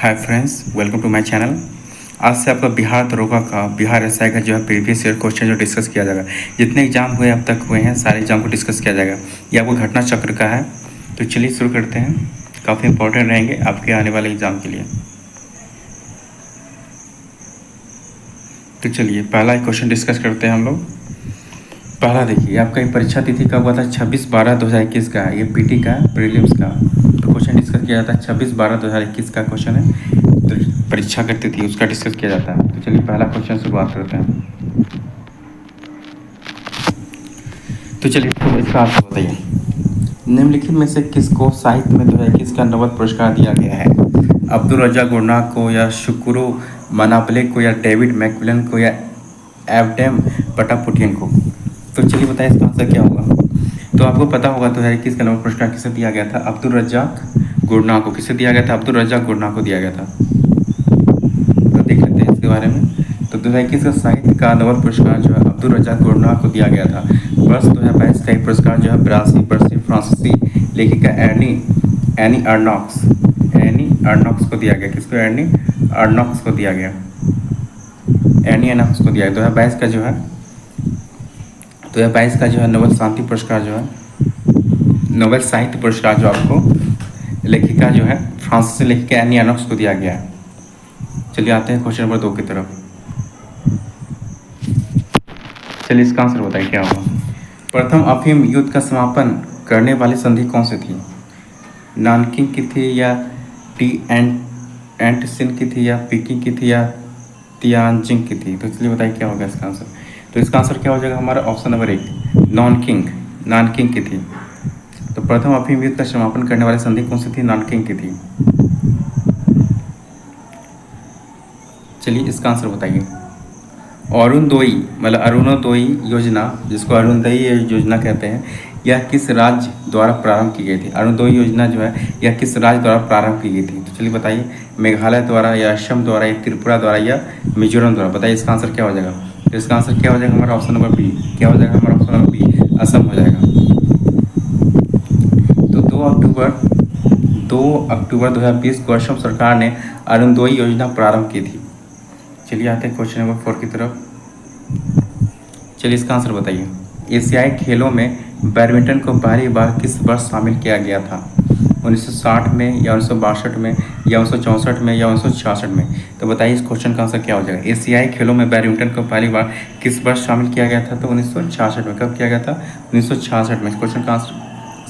Hi friends, welcome to my channel. आज से आपका बिहार दरोगा का बिहार एसआई का जो है प्रीवियस ईयर क्वेश्चन जो डिस्कस किया जाएगा। जितने एग्जाम हुए अब तक हुए हैं सारे एग्जाम को डिस्कस किया जाएगा। ये आपको घटना चक्र का है। तो चलिए शुरू करते हैं। काफ़ी इंपॉर्टेंट रहेंगे आपके आने वाले एग्ज़ाम के लिए। तो चलिए पहला क्वेश्चन डिस्कस करते हैं हम लोग। पहला देखिए, आपका ये परीक्षा तिथि कब हुआ था? 26/12/2021 का है। ये पीटी का प्रीलिम्स का तो क्वेश्चन डिस्कस किया जाता है। 26/12/2021 का क्वेश्चन है। तो परीक्षा की तिथि उसका डिस्कस किया जाता है। तो चलिए पहला क्वेश्चन शुरुआत करते हैं। तो चलिए इसका आंसर बताइए। निम्नलिखित में से किसको साहित्य में 2021 का नोबेल पुरस्कार दिया गया है? अब्दुल रज़्ज़ाक गुरनाक को, या शुक्रो मनापले को, या डेविड मैकमिलन को, या एवडेम पटापुटियन को? तो चलिए बताइए इसका आंसर क्या होगा। तो आपको पता होगा 2021 का नोबेल पुरस्कार किसे दिया गया था? अब्दुल रज़्ज़ाक गुरनाक को। किसे दिया गया था? अब्दुल रज़्ज़ाक गुरनाक को दिया गया था। तो देख लेते हैं इसके बारे में। तो 2021 का साहित्य का नोबेल पुरस्कार जो है अब्दुल रज़्ज़ाक गुरनाक को दिया गया था। वर्ष 2022 का एक पुरस्कार जो है 82 वर्षीय फ्रांसीसी लेखिका एनी अर्नॉक्स को दिया गया। किसको? एनी अर्नॉक्स को दिया गया। एनी अर्नॉक्स को दिया गया। 2022 का जो है 2022 का जो है नोबेल शांति पुरस्कार जो है नोबेल साहित्य पुरस्कार जो आपको लेखिका जो है फ्रांसीसी लेखिका एनी अर्नॉक्स को दिया गया है। चलिए आते हैं क्वेश्चन नंबर 2 की तरफ। चलिए इसका आंसर बताइए क्या होगा। प्रथम अफीम युद्ध का समापन करने वाली संधि कौन सी थी? नानकिंग की थी, या टी एंट सिन की थी, या पीकिंग की थी, या तियानजिंग की थी? तो चलिए बताइए क्या होगा इसका आंसर। तो इसका आंसर क्या हो जाएगा हमारा? ऑप्शन नंबर 1 नानकिंग की थी। तो प्रथम अफीम युद्ध का समापन करने वाली संधि कौन सी थी? नानकिंग की थी। चलिए इसका आंसर बताइए। अरुणोदय मतलब अरुणोदय योजना, जिसको अरुणोदय योजना कहते हैं, यह किस राज्य द्वारा प्रारंभ की गई थी? अरुणोदय योजना जो है यह किस राज्य द्वारा प्रारंभ की गई थी? तो चलिए बताइए, मेघालय द्वारा, या असम द्वारा, या त्रिपुरा द्वारा, या मिजोरम द्वारा? बताइए इसका आंसर क्या हो जाएगा। तो इसका आंसर क्या हो जाएगा हमारा? Option number B. क्या हो जाएगा हमारा? ऑप्शन नंबर बी, असम हो जाएगा। तो 2 अक्टूबर 2020 को असम सरकार ने अरुणोदय योजना प्रारंभ की थी। चलिए आते हैं क्वेश्चन नंबर 4 की तरफ। चलिए इसका आंसर बताइए। एशियाई खेलों में बैडमिंटन को पहली बार किस वर्ष शामिल किया गया था? 1960 में, या 1962 में, या 1964 में, या 1966 में? तो बताइए इस क्वेश्चन का आंसर क्या हो जाएगा। एशियाई खेलों में बैडमिंटन को पहली बार किस वर्ष शामिल किया गया था? तो 1966 में। कब किया गया था? 1966 में। इस क्वेश्चन का आंसर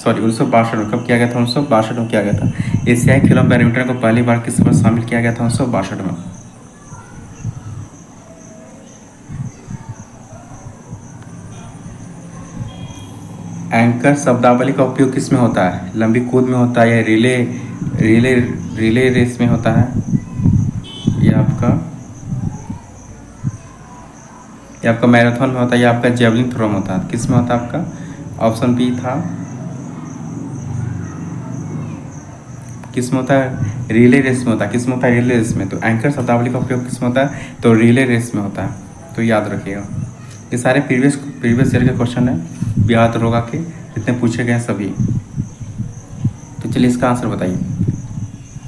1962 में। कब किया गया था? 1962 में किया गया था। एशियाई खेलों में बैडमिंटन को पहली बार किस वर्ष शामिल किया गया था? 1962 में। एंकर शब्दावली का उपयोग किस में होता है? लंबी कूद में होता है, या रिले रेस में होता है, या आपका मैराथन में होता है, या आपका जेवलिन थ्रो में होता है? किस में होता है आपका? ऑप्शन बी था, किस में होता है? रिले रेस में होता है। किस में होता है? रिले रेस में। तो एंकर शब्दावली का उपयोग किस में होता है? तो रिले रेस में होता है। तो याद रखिएगा। ये सारे प्रीवियस ईयर के क्वेश्चन है बिहार दरोगा के, जितने पूछे गए हैं सभी। तो चलिए इसका आंसर बताइए।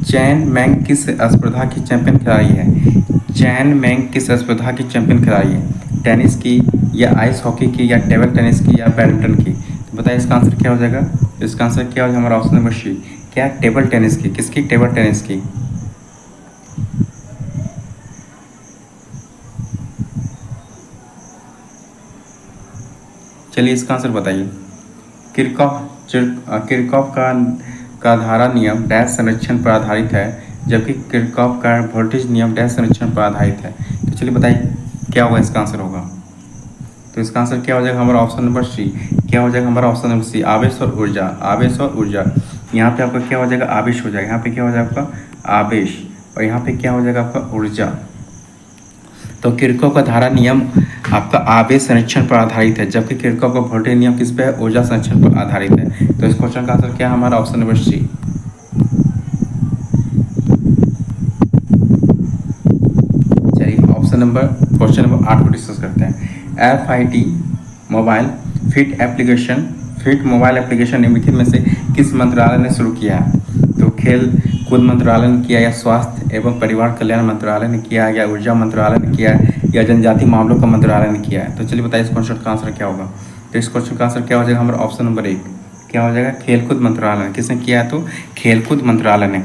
चैन मैंग किस स्पर्धा की चैंपियन खिलाड़ी है? चैन मैंग किस स्पर्धा की चैंपियन खिलाड़ी है? टेनिस की, या आइस हॉकी की, या टेबल टेनिस की, या बैडमिंटन की? तो बताइए इसका आंसर क्या हो जाएगा। तो इसका आंसर क्या हो जाएगा हमारा? Option number C. क्या? टेबल टेनिस की। किसकी? टेबल टेनिस की। चलिए इसका आंसर बताइए। किरकॉफ का धारा नियम डैश संरक्षण पर आधारित है, जबकि किरकॉफ का वोल्टेज नियम डैश संरक्षण पर आधारित है। तो चलिए बताइए क्या होगा इसका आंसर होगा। तो इसका आंसर क्या हो जाएगा हमारा? Option number C. क्या हो जाएगा हमारा? ऑप्शन नंबर सी, आवेश और ऊर्जा। आवेश और ऊर्जा। यहाँ पे आपका क्या हो जाएगा? आवेश हो जाएगा। यहाँ पे क्या हो जाएगा आपका? आवेश। और यहाँ पे क्या हो जाएगा आपका? ऊर्जा। तो किरचॉफ का धारा नियम आपका आवेश संरक्षण पर आधारित है, जबकि किरचॉफ का वोल्टेज नियम किस पे है? ऊर्जा संरक्षण पर आधारित है। तो इस क्वेश्चन का आंसर क्या है हमारा? Option number C. चलिए क्वेश्चन नंबर 8 को डिस्कस करते हैं। FIT mobile fit mobile application निम्नलिखित में से किस मंत्रालय ने शुरू किया है? तो खेल कूद मंत्रालय ने किया, या स्वास्थ्य एवं परिवार कल्याण मंत्रालय ने किया, या ऊर्जा मंत्रालय ने किया, या जनजाति मामलों का मंत्रालय ने किया है? तो चलिए बताइए इस क्वेश्चन का आंसर क्या होगा। तो इस क्वेश्चन का आंसर क्या हो जाएगा हमारा ऑप्शन नंबर 1, क्या हो जाएगा? खेलकूद मंत्रालय ने। किसने किया है? तो खेलकूद मंत्रालय ने।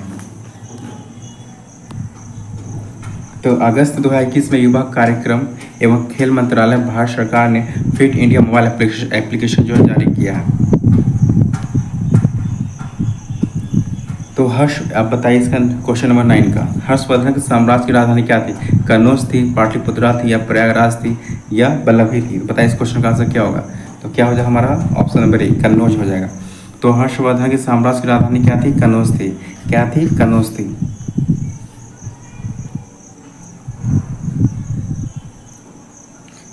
तो अगस्त 2021 में युवा कार्यक्रम एवं खेल मंत्रालय भारत सरकार ने फिट इंडिया मोबाइल एप्लीकेशन जो है जारी किया है। तो हर्ष, आप बताइए इसका क्वेश्चन नंबर 9 का, हर्षवर्धन के साम्राज्य की राजधानी क्या थी? कन्नौज थी, पाटलिपुत्रा थी, या प्रयागराज थी, या बल्लभी थी? बताइए इस क्वेश्चन का आंसर क्या होगा। तो क्या हो जाएगा हमारा ऑप्शन नंबर 1, कन्नौज हो जाएगा। तो हर्षवर्धन के साम्राज्य की राजधानी क्या थी? कन्नौज थी। क्या थी? कन्नौज थी।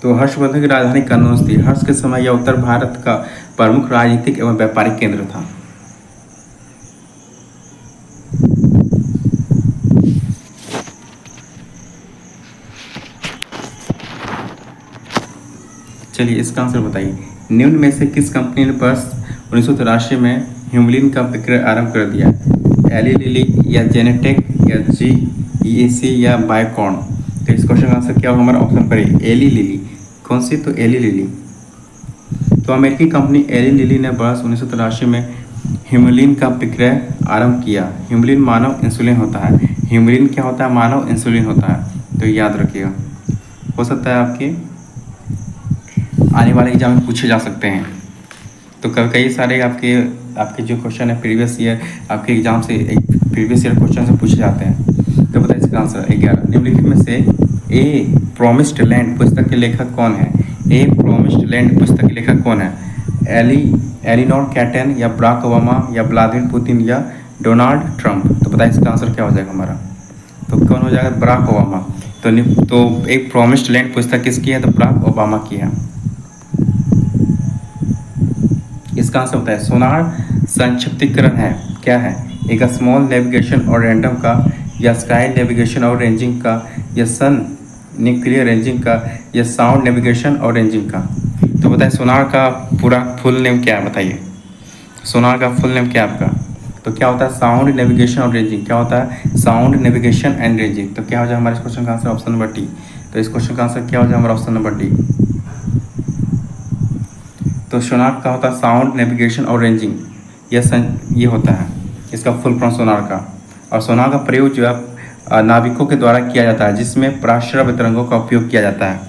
तो हर्षवर्धन की राजधानी कन्नौज थी। हर्ष के समय यह उत्तर भारत का प्रमुख राजनीतिक एवं व्यापारिक केंद्र था। चलिए इसका आंसर बताइए। निम्न में से किस कंपनी ने वर्ष 1983 में ह्यूमलिन का विक्रय आरंभ कर दिया? एली लिली, या जेनेटेक, या GEAC, या बायोकॉन? तो इस क्वेश्चन का आंसर क्या होगा हमारा ऑप्शन पर एली लिली। कौन सी? तो एली लिली। तो अमेरिकी कंपनी एली लिली ने वर्ष 1983 में ह्यूमलिन का विक्रय आरंभ किया। ह्यूमलिन मानव इंसुलिन होता है। ह्यूमलिन क्या होता है? मानव इंसुलिन होता है। तो याद रखिएगा, हो सकता है आपके आने वाले एग्जाम में पूछे जा सकते हैं। तो कई सारे आपके जो क्वेश्चन है प्रीवियस ईयर आपके एग्जाम से प्रीवियस ईयर क्वेश्चन से पूछे जाते हैं। तो बताइए इसका आंसर 11। निम्नलिखित में से ए प्रॉमिस्ड लैंड पुस्तक के लेखक कौन है? ए प्रॉमिस्ड लैंड पुस्तक के लेखक कौन है? एलिनोर कैटन, या बराक ओबामा, या व्लादिमीर पुतिन, या डोनाल्ड ट्रंप? तो बताइए इसका आंसर क्या हो जाएगा हमारा। तो कौन हो जाएगा? Barack Obama. तो एक प्रॉमिस्ड लैंड पुस्तक किसकी है? तो बराक ओबामा की है। इसका आंसर होता है सोनार संक्षिप्तीकरण है, क्या है? एक स्मॉल नेविगेशन और रैंडम का, या स्काई नेविगेशन और रेंजिंग का, या सन न्यूक्लियर रेंजिंग का, या साउंड नेविगेशन और रेंजिंग का? तो बताइए सोनार का पूरा फुल नेम क्या है? बताइए सोनार का फुल नेम क्या है आपका? तो क्या होता है? साउंड नेविगेशन और रेंजिंग। क्या होता है? Sound navigation and ranging. तो क्या हो जाए हमारे इस क्वेश्चन का आंसर ऑप्शन नंबर डी। तो इस क्वेश्चन का आंसर क्या हो जाए हमारा ऑप्शन नंबर डी। तो सोनार का होता है साउंड नेविगेशन और रेंजिंग, ये होता है इसका फुल फॉर्म सोनार का। और सोनार का प्रयोग जो है नाविकों के द्वारा किया जाता है, जिसमें पराश्रव्य तरंगों का उपयोग किया जाता है।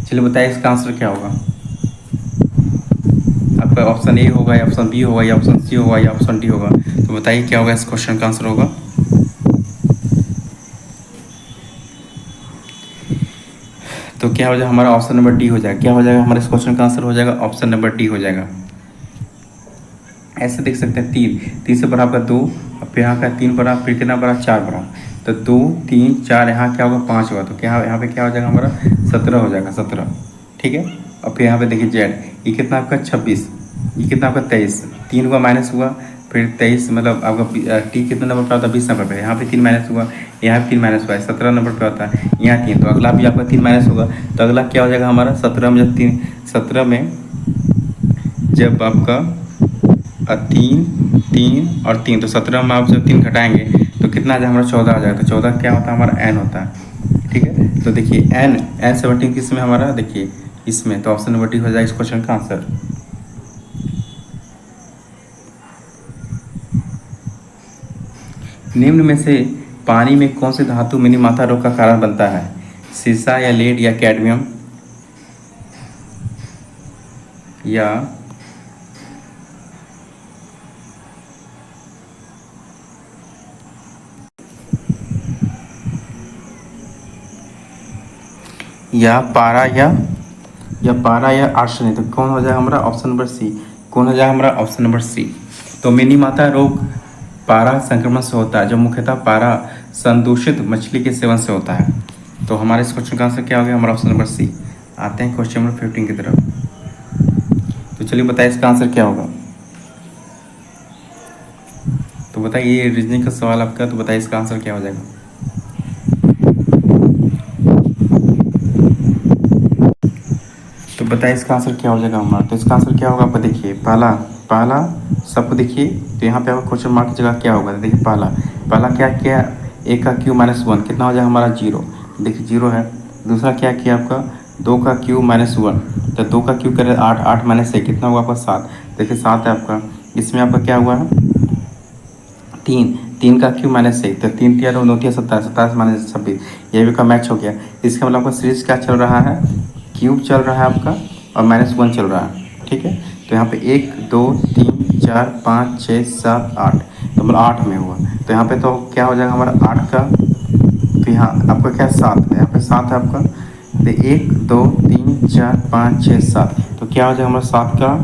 चलिए बताइए इसका आंसर क्या होगा आपका। ऑप्शन ए होगा, या ऑप्शन बी होगा, या ऑप्शन सी होगा, या ऑप्शन डी होगा? तो बताइए क्या होगा इस क्वेश्चन का आंसर होगा। तो क्या हो जाएगा हमारा ऑप्शन नंबर डी हो जाएगा। क्या हो जाएगा हमारे इस क्वेश्चन का आंसर हो जाएगा ऑप्शन नंबर डी हो जाएगा। ऐसे देख सकते हैं 3 से बड़ा आपका 2, फिर यहाँ का 3 बड़ा, फिर कितना बड़ा? 4 बड़ा। तो 2 3 4 यहाँ क्या होगा? 5 होगा। तो क्या यहाँ पे क्या हो जाएगा हमारा? 17 हो जाएगा, 17। ठीक है। और फिर यहाँ पे देखिए जेड, ये कितना आपका? 26। ये कितना आपका? 23। 3 हुआ माइनस हुआ, फिर 23 मतलब आपका टी कितना नंबर पे होता है? 20 नंबर पे। यहाँ पे 3 माइनस हुआ, यहाँ पे 3 माइनस हुआ है, 17 नंबर पे होता है। यहाँ 3, तो अगला भी आपका 3 माइनस होगा। तो अगला क्या हो जाएगा हमारा? 17 में जब 3, 17 में जब आपका 3 3 और 3, तो 17 में आप जब 3 घटाएंगे तो कितना आ जाए हमारा? 14 आ जाएगा। तो 14 क्या होता है हमारा? एन होता है। ठीक है। तो देखिए एन 17 किस में हमारा? देखिए इसमें। तो ऑप्शन नंबर डी हो जाएगा इस क्वेश्चन का आंसर। निम्न में से पानी में कौन सी धातु मिनी माथा रोग का कारण बनता है? सीसा, या लेड, या कैडमियम, या पारा, या आर्सेनिक? तो कौन हो जाएगा हमारा? Option number C. कौन हो जाएगा हमारा? Option number C. तो मिनी माथा रोग पारा संक्रमण से होता है, जो मुख्यतः पारा संदूषित मछली के सेवन से होता है। तो हमारे इस क्वेश्चन का आंसर क्या हो गया हमारा? Option number C. आते हैं क्वेश्चन नंबर 15 की तरफ। तो चलिए बताइए इसका आंसर क्या होगा। तो बताइए ये रीजनिंग का सवाल आपका, तो बताइए इसका आंसर क्या हो जाएगा। तो बताइए इसका आंसर क्या हो जाएगा हमारा। तो इसका आंसर क्या होगा आपका? देखिए पहला पहला सबको देखिए, तो यहाँ पे आपका क्वेश्चन मार्क की जगह क्या होगा, देखिए पहला पहला क्या किया, ए का क्यू माइनस वन कितना हो जाएगा हमारा जीरो, देखिए जीरो है। दूसरा क्या किया आपका, दो का क्यू माइनस वन, तो दो का क्यू करे आठ, आठ माइनस एक कितना होगा आपका सात, देखिए सात है आपका। इसमें आपका क्या हुआ है, तीन, तीन का क्यू माइनस एक, तो तीन तिया नौ तिया सत्ताईस, सत्ताईस माइनस छब्बीस, ये भी का मैच हो गया। इसका मतलब आपका सीरीज क्या चल रहा है, क्यूब चल रहा है आपका और माइनस वन चल रहा है, ठीक है। तो यहाँ पे एक दो तीन चार पाँच छः सात आठ, तो मतलब आठ में हुआ, तो यहाँ पे तो क्या हो जाएगा हमारा आठ का, तो यहाँ आपका क्या सात है, यहाँ पे सात है आपका, तो एक दो तीन चार पाँच छः सात, तो क्या हो जाएगा हमारा सात का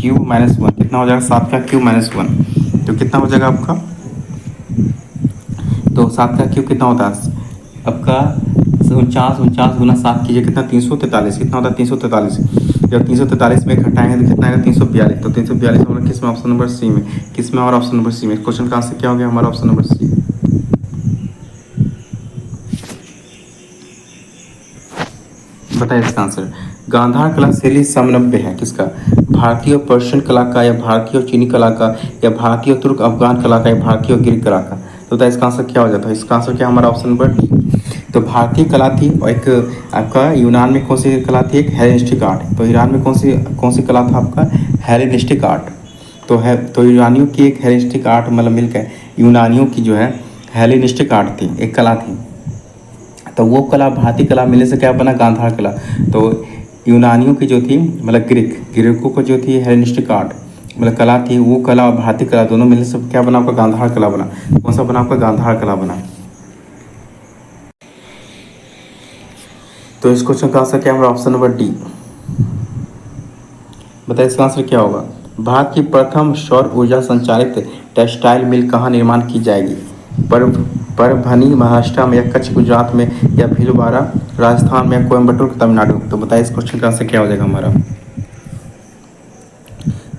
क्यूब माइनस वन, कितना हो जाएगा सात का क्यूब माइनस वन, तो कितना हो जाएगा आपका, तो सात का क्यूब कितना होता है आपका, उनचास, उनचास गुना सात कीजिए कितना, 343, कितना होता है 343, जब 343 में घटाएंगे तो कितना आएगा 342, तो 342 हमारा किस में, ऑप्शन नंबर सी में, किस में, और ऑप्शन नंबर सी में। क्वेश्चन का आंसर क्या हो गया हमारा, ऑप्शन नंबर सी। बताइए इसका आंसर। गांधार कला शैली समन्वय है किसका, भारतीय पर्शियन कला का, या भारतीय चीनी कला का, या भारतीय तुर्क अफगान कला का, या भारतीय ग्रीक कला का, तो बताइए इसका आंसर क्या हो जाता है। इसका आंसर क्या हमारा, ऑप्शन नंबर डी। तो भारतीय कला थी, और एक आपका यूनान में कौन सी कला थी, एक हेलेनिस्टिक आर्ट, तो ईरान में कौन सी कला था आपका, हेलेनिस्टिक आर्ट, तो है, तो यूनानियों की एक हेलेनिस्टिक आर्ट मतलब मिलकर यूनानियों की जो है हेलेनिस्टिक आर्ट थी, एक कला थी, तो वो कला भारतीय कला मिलने से क्या बना, गांधार कला। तो यूनानियों की जो थी मतलब ग्रीकों को जो थी हेलेनिस्टिक आर्ट मतलब कला थी, वो कला और भारतीय कला दोनों मिलने से क्या बना आपका, गांधार कला बना। कौन सा बना आपका, गांधार कला बना। तो इस क्वेश्चन का आंसर क्या है हमारा, ऑप्शन नंबर डी। बताइए इसका आंसर क्या होगा। भारत की प्रथम सौर ऊर्जा संचालित टेक्सटाइल मिल कहाँ निर्माण की जाएगी, परभनी महाराष्ट्र में, या कच्छ गुजरात में, या भीलवाड़ा राजस्थान में, या कोयम्बटूर तमिलनाडु। तो बताइए इस क्वेश्चन का आंसर क्या हो जाएगा हमारा।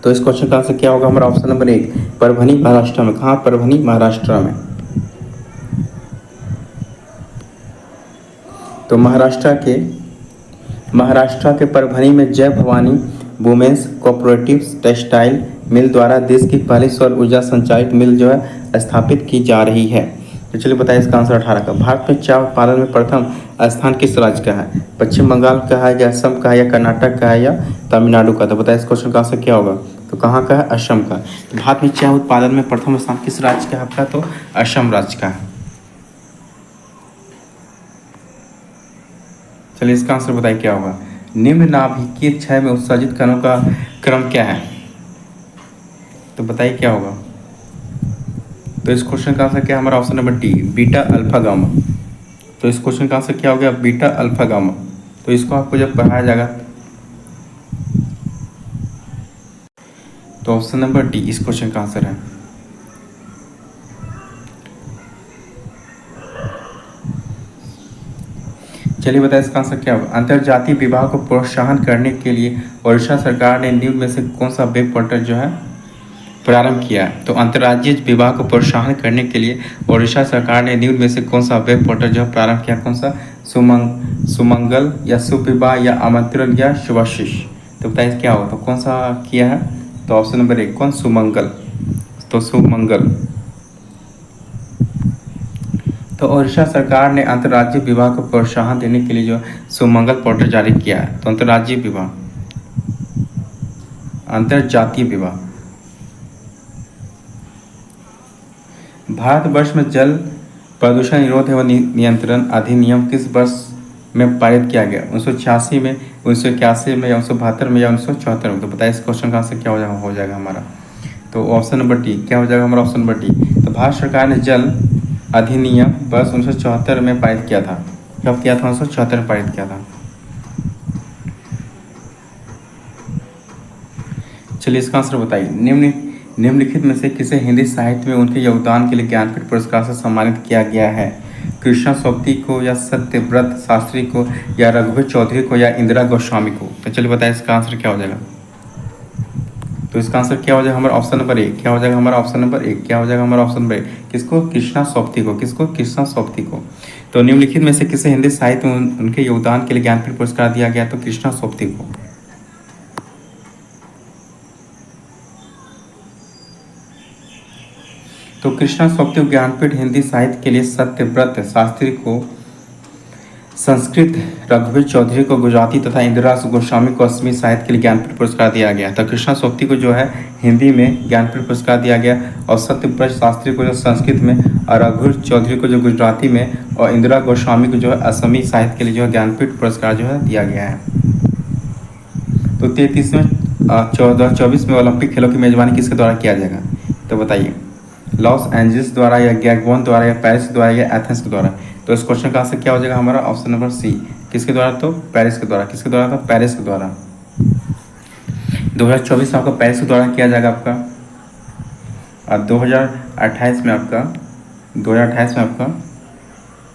तो इस क्वेश्चन का आंसर क्या होगा हमारा, ऑप्शन नंबर एक, परभनी महाराष्ट्र में। कहाँ, परभनी महाराष्ट्र में। तो महाराष्ट्र के परभनी में Jai Bhavani women's cooperative textile mill द्वारा देश की पहली सौर ऊर्जा संचालित मिल जो है स्थापित की जा रही है। तो चलिए बताइए इसका आंसर 18 का। भारत में चाय उत्पादन में प्रथम स्थान किस राज्य का है, पश्चिम बंगाल का है, या असम का है, या कर्नाटक का है, या तमिलनाडु का। तो बताइए इस क्वेश्चन का आंसर क्या होगा। तो कहाँ का है, असम का। तो भारत में चाय उत्पादन में प्रथम स्थान किस राज्य का है आपका, तो असम राज्य का है। चलिए इसका आंसर बताइए क्या होगा। निम्न नाभिकीय क्षय में उत्सर्जित कणों का क्रम क्या है, तो बताइए क्या होगा। तो इस क्वेश्चन का आंसर क्या है हमारा, option number D, beta alpha gamma. तो इस क्वेश्चन का आंसर क्या हो गया, बीटा अल्फा गामा। तो इसको आपको जब पढ़ाया जाएगा तो ऑप्शन नंबर डी इस क्वेश्चन का आंसर है। चलिए बताइए इसका आंसर क्या होगा। अंतर्जातीय विवाह को प्रोत्साहन करने के लिए ओडिशा सरकार ने निम्न में से कौन सा वेब पोर्टल जो है प्रारंभ किया है। तो अंतर्राज्यीय विवाह को प्रोत्साहन करने के लिए ओडिशा सरकार ने निम्न में से कौन सा वेब पोर्टल जो है प्रारंभ किया, कौन सा, सुमंगल, या शुभ विवाह, या आमंत्रण, या शुभाशीष। तो बताइए क्या होगा, तो कौन सा किया है। तो ऑप्शन नंबर एक, कौन, सुमंगल। तो सुमंगल। तो ओडिशा सरकार ने अंतर्राज्यीय विवाह को प्रोत्साहन देने के लिए जो सुमंगल पोर्टल जारी किया है। तो अंतर्राज्यीय विवाह, अंतर्जातीय विवाह। भारतवर्ष में जल प्रदूषण निरोध एवं नियंत्रण अधिनियम किस वर्ष में पारित किया गया, 1986 में, 1981 में, या 1972 में, या 1974 में। तो बताइए इस क्वेश्चन का आंसर क्या हो जाएगा हमारा। तो ऑप्शन नंबर डी क्या हो जाएगा हमारा, ऑप्शन नंबर डी। तो भारत सरकार ने जल अधिनियम वर्ष 1974 में पारित किया था। कब किया था, 1974 में पारित किया था। चलिए इसका आंसर बताइए। निम्नलिखित में से किसे हिंदी साहित्य में उनके योगदान के लिए ज्ञानपीठ पुरस्कार से सम्मानित किया गया है, कृष्णा सोबती को, या सत्यव्रत शास्त्री को, या रघुवीर चौधरी को, या इंदिरा गोस्वामी को। तो चलिए बताइए इसका आंसर क्या हो जाएगा। तो इसका आंसर क्या हो जाएगा हमारा, ऑप्शन नंबर एक। क्या हो जाएगा हमारा, ऑप्शन नंबर एक। क्या हो जाएगा हमारा, ऑप्शन नंबर एक। किसको, कृष्णा सोबती को। किसको, कृष्णा सोबती को। तो निम्नलिखित में से किसे हिंदी साहित्य में उनके योगदान के लिए ज्ञानपीठ पुरस्कार दिया गया, तो कृष्णा सोबती को। तो कृष्णा सोपती ज्ञानपीठ हिंदी साहित्य के लिए सत्यव्रत शास्त्री को संस्कृत, रघुवीर चौधरी को गुजराती तथा इंदिरा गोस्वामी को असमी साहित्य के लिए ज्ञानपीठ पुरस्कार दिया गया। तो कृष्णा सोपती को जो है हिंदी में ज्ञानपीठ पुरस्कार दिया गया और सत्यव्रत शास्त्री को जो संस्कृत में और रघुवीर चौधरी को जो गुजराती में और इंदिरा गोस्वामी को जो है असमी साहित्य के लिए जो है ज्ञानपीठ पुरस्कार जो है दिया गया है। तो 33वें 2024 में ओलंपिक खेलों की मेजबानी किसके द्वारा किया जाएगा? तो बताइए, लॉस एंजल्स द्वारा या गैगबॉन द्वारा या पेरिस द्वारा या एथेंस के द्वारा? तो इस क्वेश्चन का आंसर क्या हो जाएगा हमारा? ऑप्शन नंबर सी, किसके द्वारा? तो पेरिस के द्वारा। किसके द्वारा? तो पेरिस के द्वारा। 2024 में आपका पेरिस के द्वारा किया जाएगा आपका, और 2028 में आपका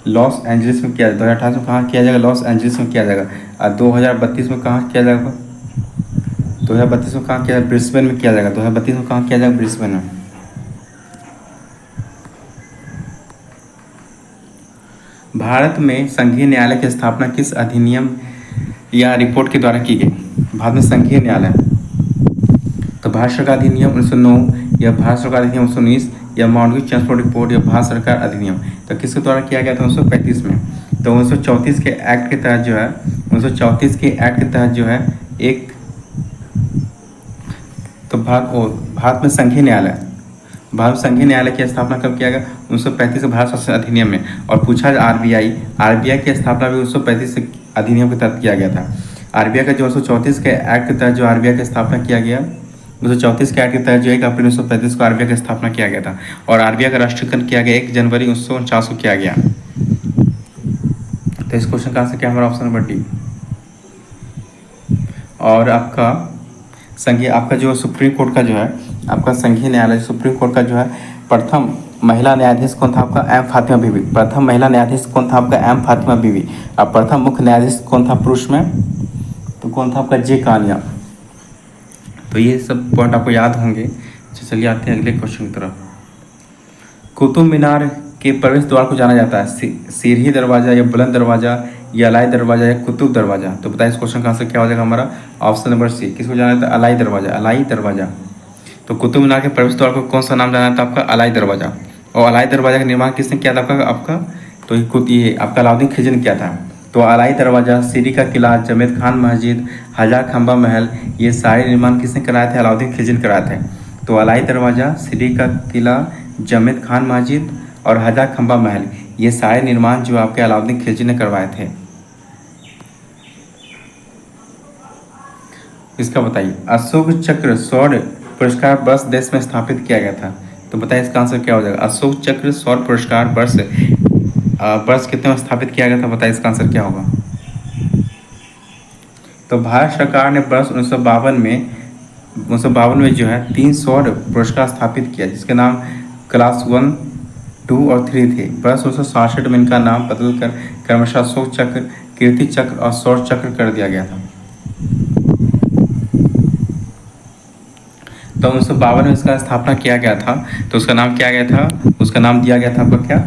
लॉस एंजल्स में किया। 2028 में कहाँ किया जाएगा? लॉस एंजल्स में किया जाएगा। और 2032 में कहाँ किया जाएगा? 2032 में कहाँ किया जाएगा? ब्रिस्बेन में किया जाएगा। 2032 में कहाँ किया जाएगा? ब्रिस्बेन में। भारत में संघीय न्यायालय की स्थापना किस अधिनियम या रिपोर्ट के द्वारा की गई? भारत में संघीय न्यायालय, तो भारत सरकार अधिनियम 1909 या भारत सरकार अधिनियम 1919 या मॉडर्न ट्रांसपोर्ट रिपोर्ट या भारत सरकार अधिनियम? तो किसके द्वारा किया गया था? 1935 में। तो 1934 के एक्ट के तहत जो है 1934 के एक्ट के तहत जो है एक तो भारत में संघीय न्यायालय की स्थापना कब किया गया? 1935 के भारत शासन अधिनियम में। और पूछा आरबीआई की स्थापना भी 1935 अधिनियम के तहत किया गया था। आरबीआई का जो 1934 के एक्ट के तहत जो आरबीआई की स्थापना किया गया, 1934 के एक्ट के तहत जो 1 अप्रैल 1935 को आरबीआई की स्थापना किया गया था। और आरबीआई का राष्ट्रीयकरण किया गया 1 जनवरी 1949 को किया गया। तो इस क्वेश्चन का आंसर क्या हमारा? Option number D. और आपका जो सुप्रीम कोर्ट का जो है आपका संघीय न्यायालय सुप्रीम कोर्ट का जो है प्रथम महिला न्यायाधीश कौन था? आपका एम फातिमा बीवी। प्रथम महिला न्यायाधीश कौन था? आपका एम फातिमा बीवी। और प्रथम मुख्य न्यायाधीश कौन था पुरुष में? तो कौन था? आपका जे कानिया। तो ये सब पॉइंट आपको याद होंगे। चलिए आते हैं अगले क्वेश्चन की तरफ। कुतुब मीनार के प्रवेश द्वार को जाना जाता है सीढ़ी दरवाजा या बुलंद दरवाजा या अलाई दरवाजा या कुतुब दरवाजा? तो बताइए इस क्वेश्चन का आंसर क्या हो जाएगा हमारा? ऑप्शन नंबर सी, किसको जाना जाता है? अलाई दरवाजा। तो कुतुब मीनार के प्रवेश द्वार को कौन सा नाम जाना था? आपका अलाई दरवाजा। और अलाई दरवाजा का निर्माण किसने किया था? आपका तो ये आपका अलाउद्दीन खिलजी ने किया था। तो अलाई दरवाजा, सीरी का किला, जमेद खान मस्जिद, हजार खंबा महल, ये सारे निर्माण किसने कराए थे? अलाउद्दीन खिलजी ने कराए थे। तो अलाई दरवाजा, सीरी का किला, जमेद खान मस्जिद और हजार खंबा महल, ये सारे निर्माण जो आपके अलाउद्दीन खिलजी ने करवाए थे। इसका बताइए, अशोक चक्र सौर्य पुरस्कार वर्ष देश में स्थापित किया गया था? तो बताइए इसका आंसर क्या हो जाएगा? अशोक चक्र सौर्य पुरस्कार वर्ष कितने में स्थापित किया गया था? बताइए इसका आंसर क्या होगा? तो भारत सरकार ने वर्ष 1952 में जो है 3 सौर्य पुरस्कार स्थापित किया, जिसके नाम क्लास 1, 2 और 3 थे। वर्ष 1967 में इनका नाम बदलकर क्रमशः अशोक चक्र, कीर्ति चक्र और सौर्य चक्र कर दिया गया था। तो 1952 में इसका स्थापना किया गया था। तो उसका नाम क्या गया था? उसका नाम दिया गया था आपका क्या?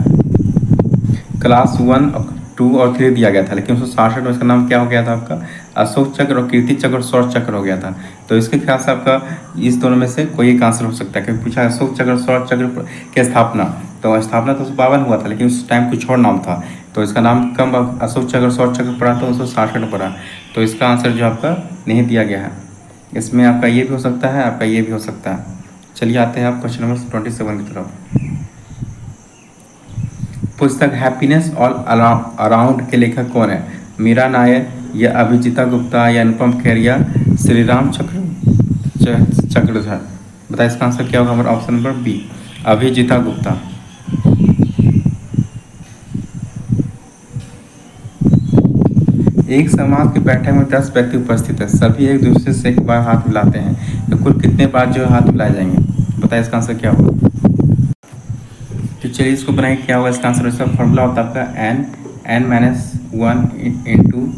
क्लास 1, 2 और 3 दिया गया था। लेकिन 1967 में इसका नाम क्या हो गया था? आपका अशोक चक्र और कीर्ति चक्र और सौर्य चक्र हो गया था। तो इसके ख्याल से आपका इस दोनों में से कोई एक आंसर हो सकता है, क्योंकि पूछा अशोक चक्र और सौर्य चक्र की स्थापना। तो स्थापना तो 1952 हुआ था, लेकिन उस टाइम कुछ और नाम था। तो इसका नाम कम अशोक चक्र और सौर्य चक्र पड़ा था 1967 में पड़ा। तो इसका आंसर जो आपका नहीं दिया गया है। इसमें आपका ये भी हो सकता है, आपका ये भी हो सकता है। चलिए आते हैं आप क्वेश्चन नंबर 27 की तरफ। पुस्तक हैप्पीनेस ऑल अराउंड के लेखक कौन है? मीरा नायर या अभिजीता गुप्ता या अनुपम खेर या श्री राम चक्रधर? बताइए इसका आंसर क्या होगा हमारा? Option number B, Abhijita Gupta. एक समाज की बैठक में 10 व्यक्ति उपस्थित है, सभी एक दूसरे से एक बार हाथ मिलाते हैं, तो कुल कितने बार जो हाथ मिलाए जाएंगे? बताइए इसका आंसर क्या होगा? तो चलिए इसको बनाइए, क्या होगा इसका आंसर? इसका फॉर्मूला होता है आपका n-1 इंटू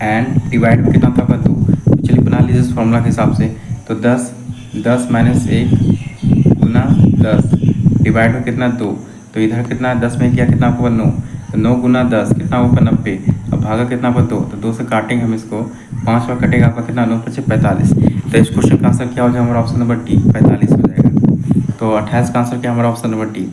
n डिवाइड कितना था आपका 2। तो चलिए बना लीजिए इस फॉर्मूला के हिसाब से। तो 10 -1 गुना 10 डिवाइड में कितना 2। तो इधर कितना 10 में किया कितना आपको 9। तो 9 गुना 10 कितना होगा 90। अब भागा कितना आपका 2। तो 2 से काटेंगे हम इसको, 5 बार कटेगा आपका कितना 9 × 45। तो इस क्वेश्चन का आंसर क्या हो जाएगा हमारा? ऑप्शन नंबर डी 45 हो जाएगा। तो 28 का आंसर क्या हमारा ऑप्शन नंबर डी।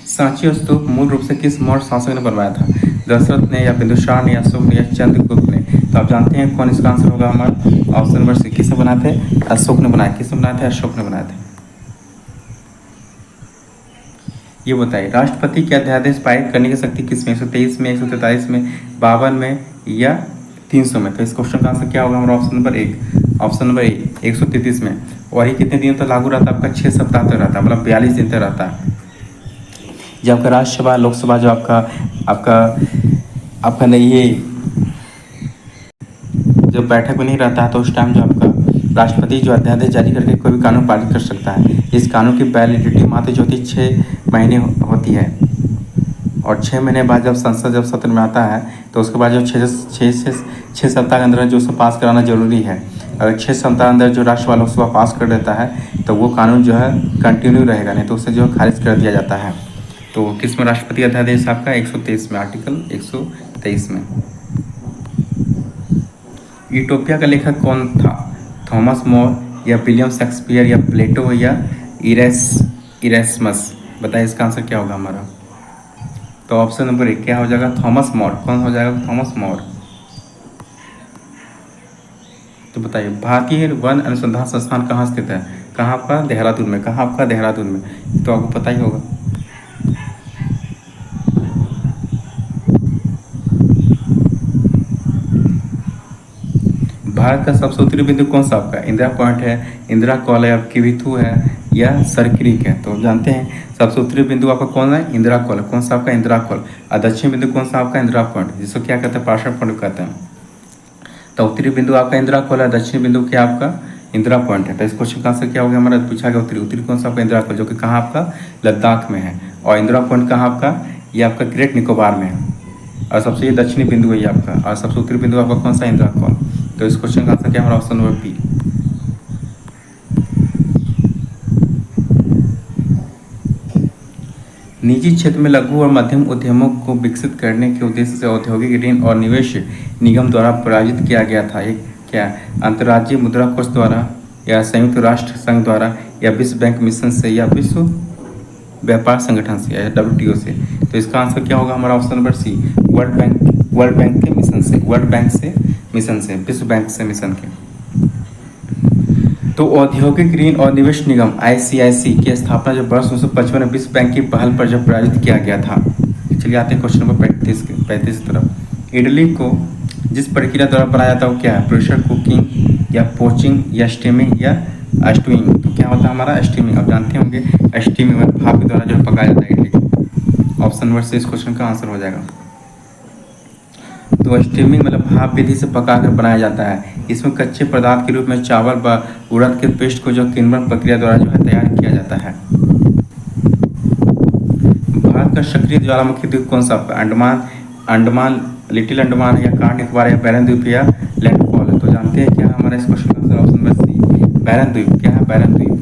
सांची स्तूप मूल रूप से किस मौर्य शासक ने बनवाया था? दशरथ ने या बिंदुसार ने या अशोक ने या चंद्रगुप्त ने? तो आप जानते हैं कौन इसका आंसर होगा हमारा ऑप्शन नंबर सी। किसने बनाए थे? अशोक ने बनाया। किसने बनाए थे? अशोक ने बनाए थे। ये बताइए राष्ट्रपति के अध्यादेश पारित करने की शक्ति किसमें? 123 में, 143 में, 52 में या 300 में? तो इस क्वेश्चन का आंसर क्या होगा हमारा ऑप्शन नंबर एक। ऑप्शन नंबर ए 133 में। और ये कितने दिन तक लागू रहता है? आपका 6 सप्ताह तक रहता है, मतलब 42 दिन तक रहता है। जब आपका राज्यसभा लोकसभा जो आपका आपका आपका नहीं ये जब बैठक में नहीं रहता है तो उस टाइम जो आपका राष्ट्रपति जो अध्यादेश जारी करके कोई भी कानून पारित कर सकता है। इस कानून की वैलिडिटी मात्र जो होती है 6 महीने होती है और 6 महीने बाद जब संसद जब सत्र में आता है तो उसके बाद जो 6 सप्ताह के अंदर जो उसे पास कराना जरूरी है। अगर 6 सप्ताह अंदर जो राज्यसभा लोकसभा पास कर देता है तो वो कानून जो है कंटिन्यू रहेगा, नहीं तो उसे जो खारिज कर दिया जाता है। तो किस में राष्ट्रपति अध्यादेश आपका 123 में, आर्टिकल 123 में। यूटोपिया का लेखक कौन था? थॉमस मोर या विलियम शेक्सपियर या प्लेटो या इरेस्मस? बताइए इसका आंसर क्या होगा हमारा। तो ऑप्शन नंबर एक क्या हो जाएगा? Thomas More. कौन हो जाएगा? Thomas More. तो बताइए भारतीय वन अनुसंधान संस्थान कहाँ स्थित है? कहाँ आपका? देहरादून में। कहाँ आपका? देहरादून में। तो आपको पता ही होगा। भारत का सबसे उत्तरी बिंदु कौन सा आपका? इंदिरा पॉइंट है, इंदिरा कॉल है, किविथू है या सरक्रीक है? तो जानते हैं सबसे उत्तरी बिंदु आपका कौन है? इंदिरा कॉल। कौन सा आपका? इंदिरा कॉल। और दक्षिण बिंदु कौन सा आपका? इंदिरा पॉइंट, जिसको क्या कहते हैं? पार्षद पॉइंट कहते हैं। तो उत्तरी बिंदु आपका इंदिरा कॉल है, दक्षिण बिंदु क्या आपका? इंदिरा पॉइंट है। तो इस क्वेश्चन का आंसर क्या हो गया हमारा? पूछा गया उत्तरी। उत्तरी कौन सा आपका? इंदिरा कॉल, जो कि कहाँ आपका? लद्दाख में है। और इंदिरा पॉइंट कहाँ आपका? ये आपका ग्रेट निकोबार में है। और सबसे ये दक्षिणी बिंदु है आपका, और सबसे उत्तरी बिंदु आपका कौन सा? इंदिरा कॉल। तो इस क्वेश्चन का आंसर क्या हमारा? Option number B. निजी क्षेत्र में लघु और मध्यम उद्यमों को विकसित करने के उद्देश्य से औद्योगिक ऋण और निवेश निगम द्वारा प्रायोजित किया गया था। एक क्या? अंतर्राज्यीय मुद्रा कोष द्वारा या संयुक्त राष्ट्र संघ द्वारा या विश्व बैंक मिशन से या विश्व व्यापार संगठन से या WTO से? तो इसका आंसर क्या होगा हमारा? Option number C, world bank के मिशन से। वर्ल्ड बैंक से मिशन से, विश्व बैंक से मिशन के। तो औद्योगिक ऋण और निवेश निगम ICIC की स्थापना जो वर्ष 1955 में विश्व बैंक की पहल पर जब प्रायोजित किया गया था। चलिए आते हैं क्वेश्चन नंबर 35 की तरफ। इडली को जिस प्रक्रिया द्वारा बनाया जाता है वो क्या है? प्रेशर कुकिंग या पोचिंग या स्टीमिंग या स्टीमिंग? तो क्या होता है हमारा? स्टीमिंग। आप जानते होंगे स्टीमिंग में भाप के द्वारा जो पकाया जाता है इडली को। ऑप्शन नंबर से इस क्वेश्चन का आंसर हो जाएगा। तो स्टीमिंग मतलब भाप विधि से पकाकर बनाया जाता है। इसमें कच्चे पदार्थ के रूप में चावल व उड़द के पेस्ट को जो किण्वन प्रक्रिया द्वारा जो है तैयार किया जाता है। भारत का सक्रिय ज्वालामुखी द्वीप कौन सा? अंडमान लिटिल अंडमान या कार निकोबार या बैरन द्वीप या लैंडफॉल है? तो जानते हैं क्या हमारा इस क्वेश्चन का आंसर? ऑप्शन नंबर सी, बैरन द्वीप। क्या है? बैरन द्वीप।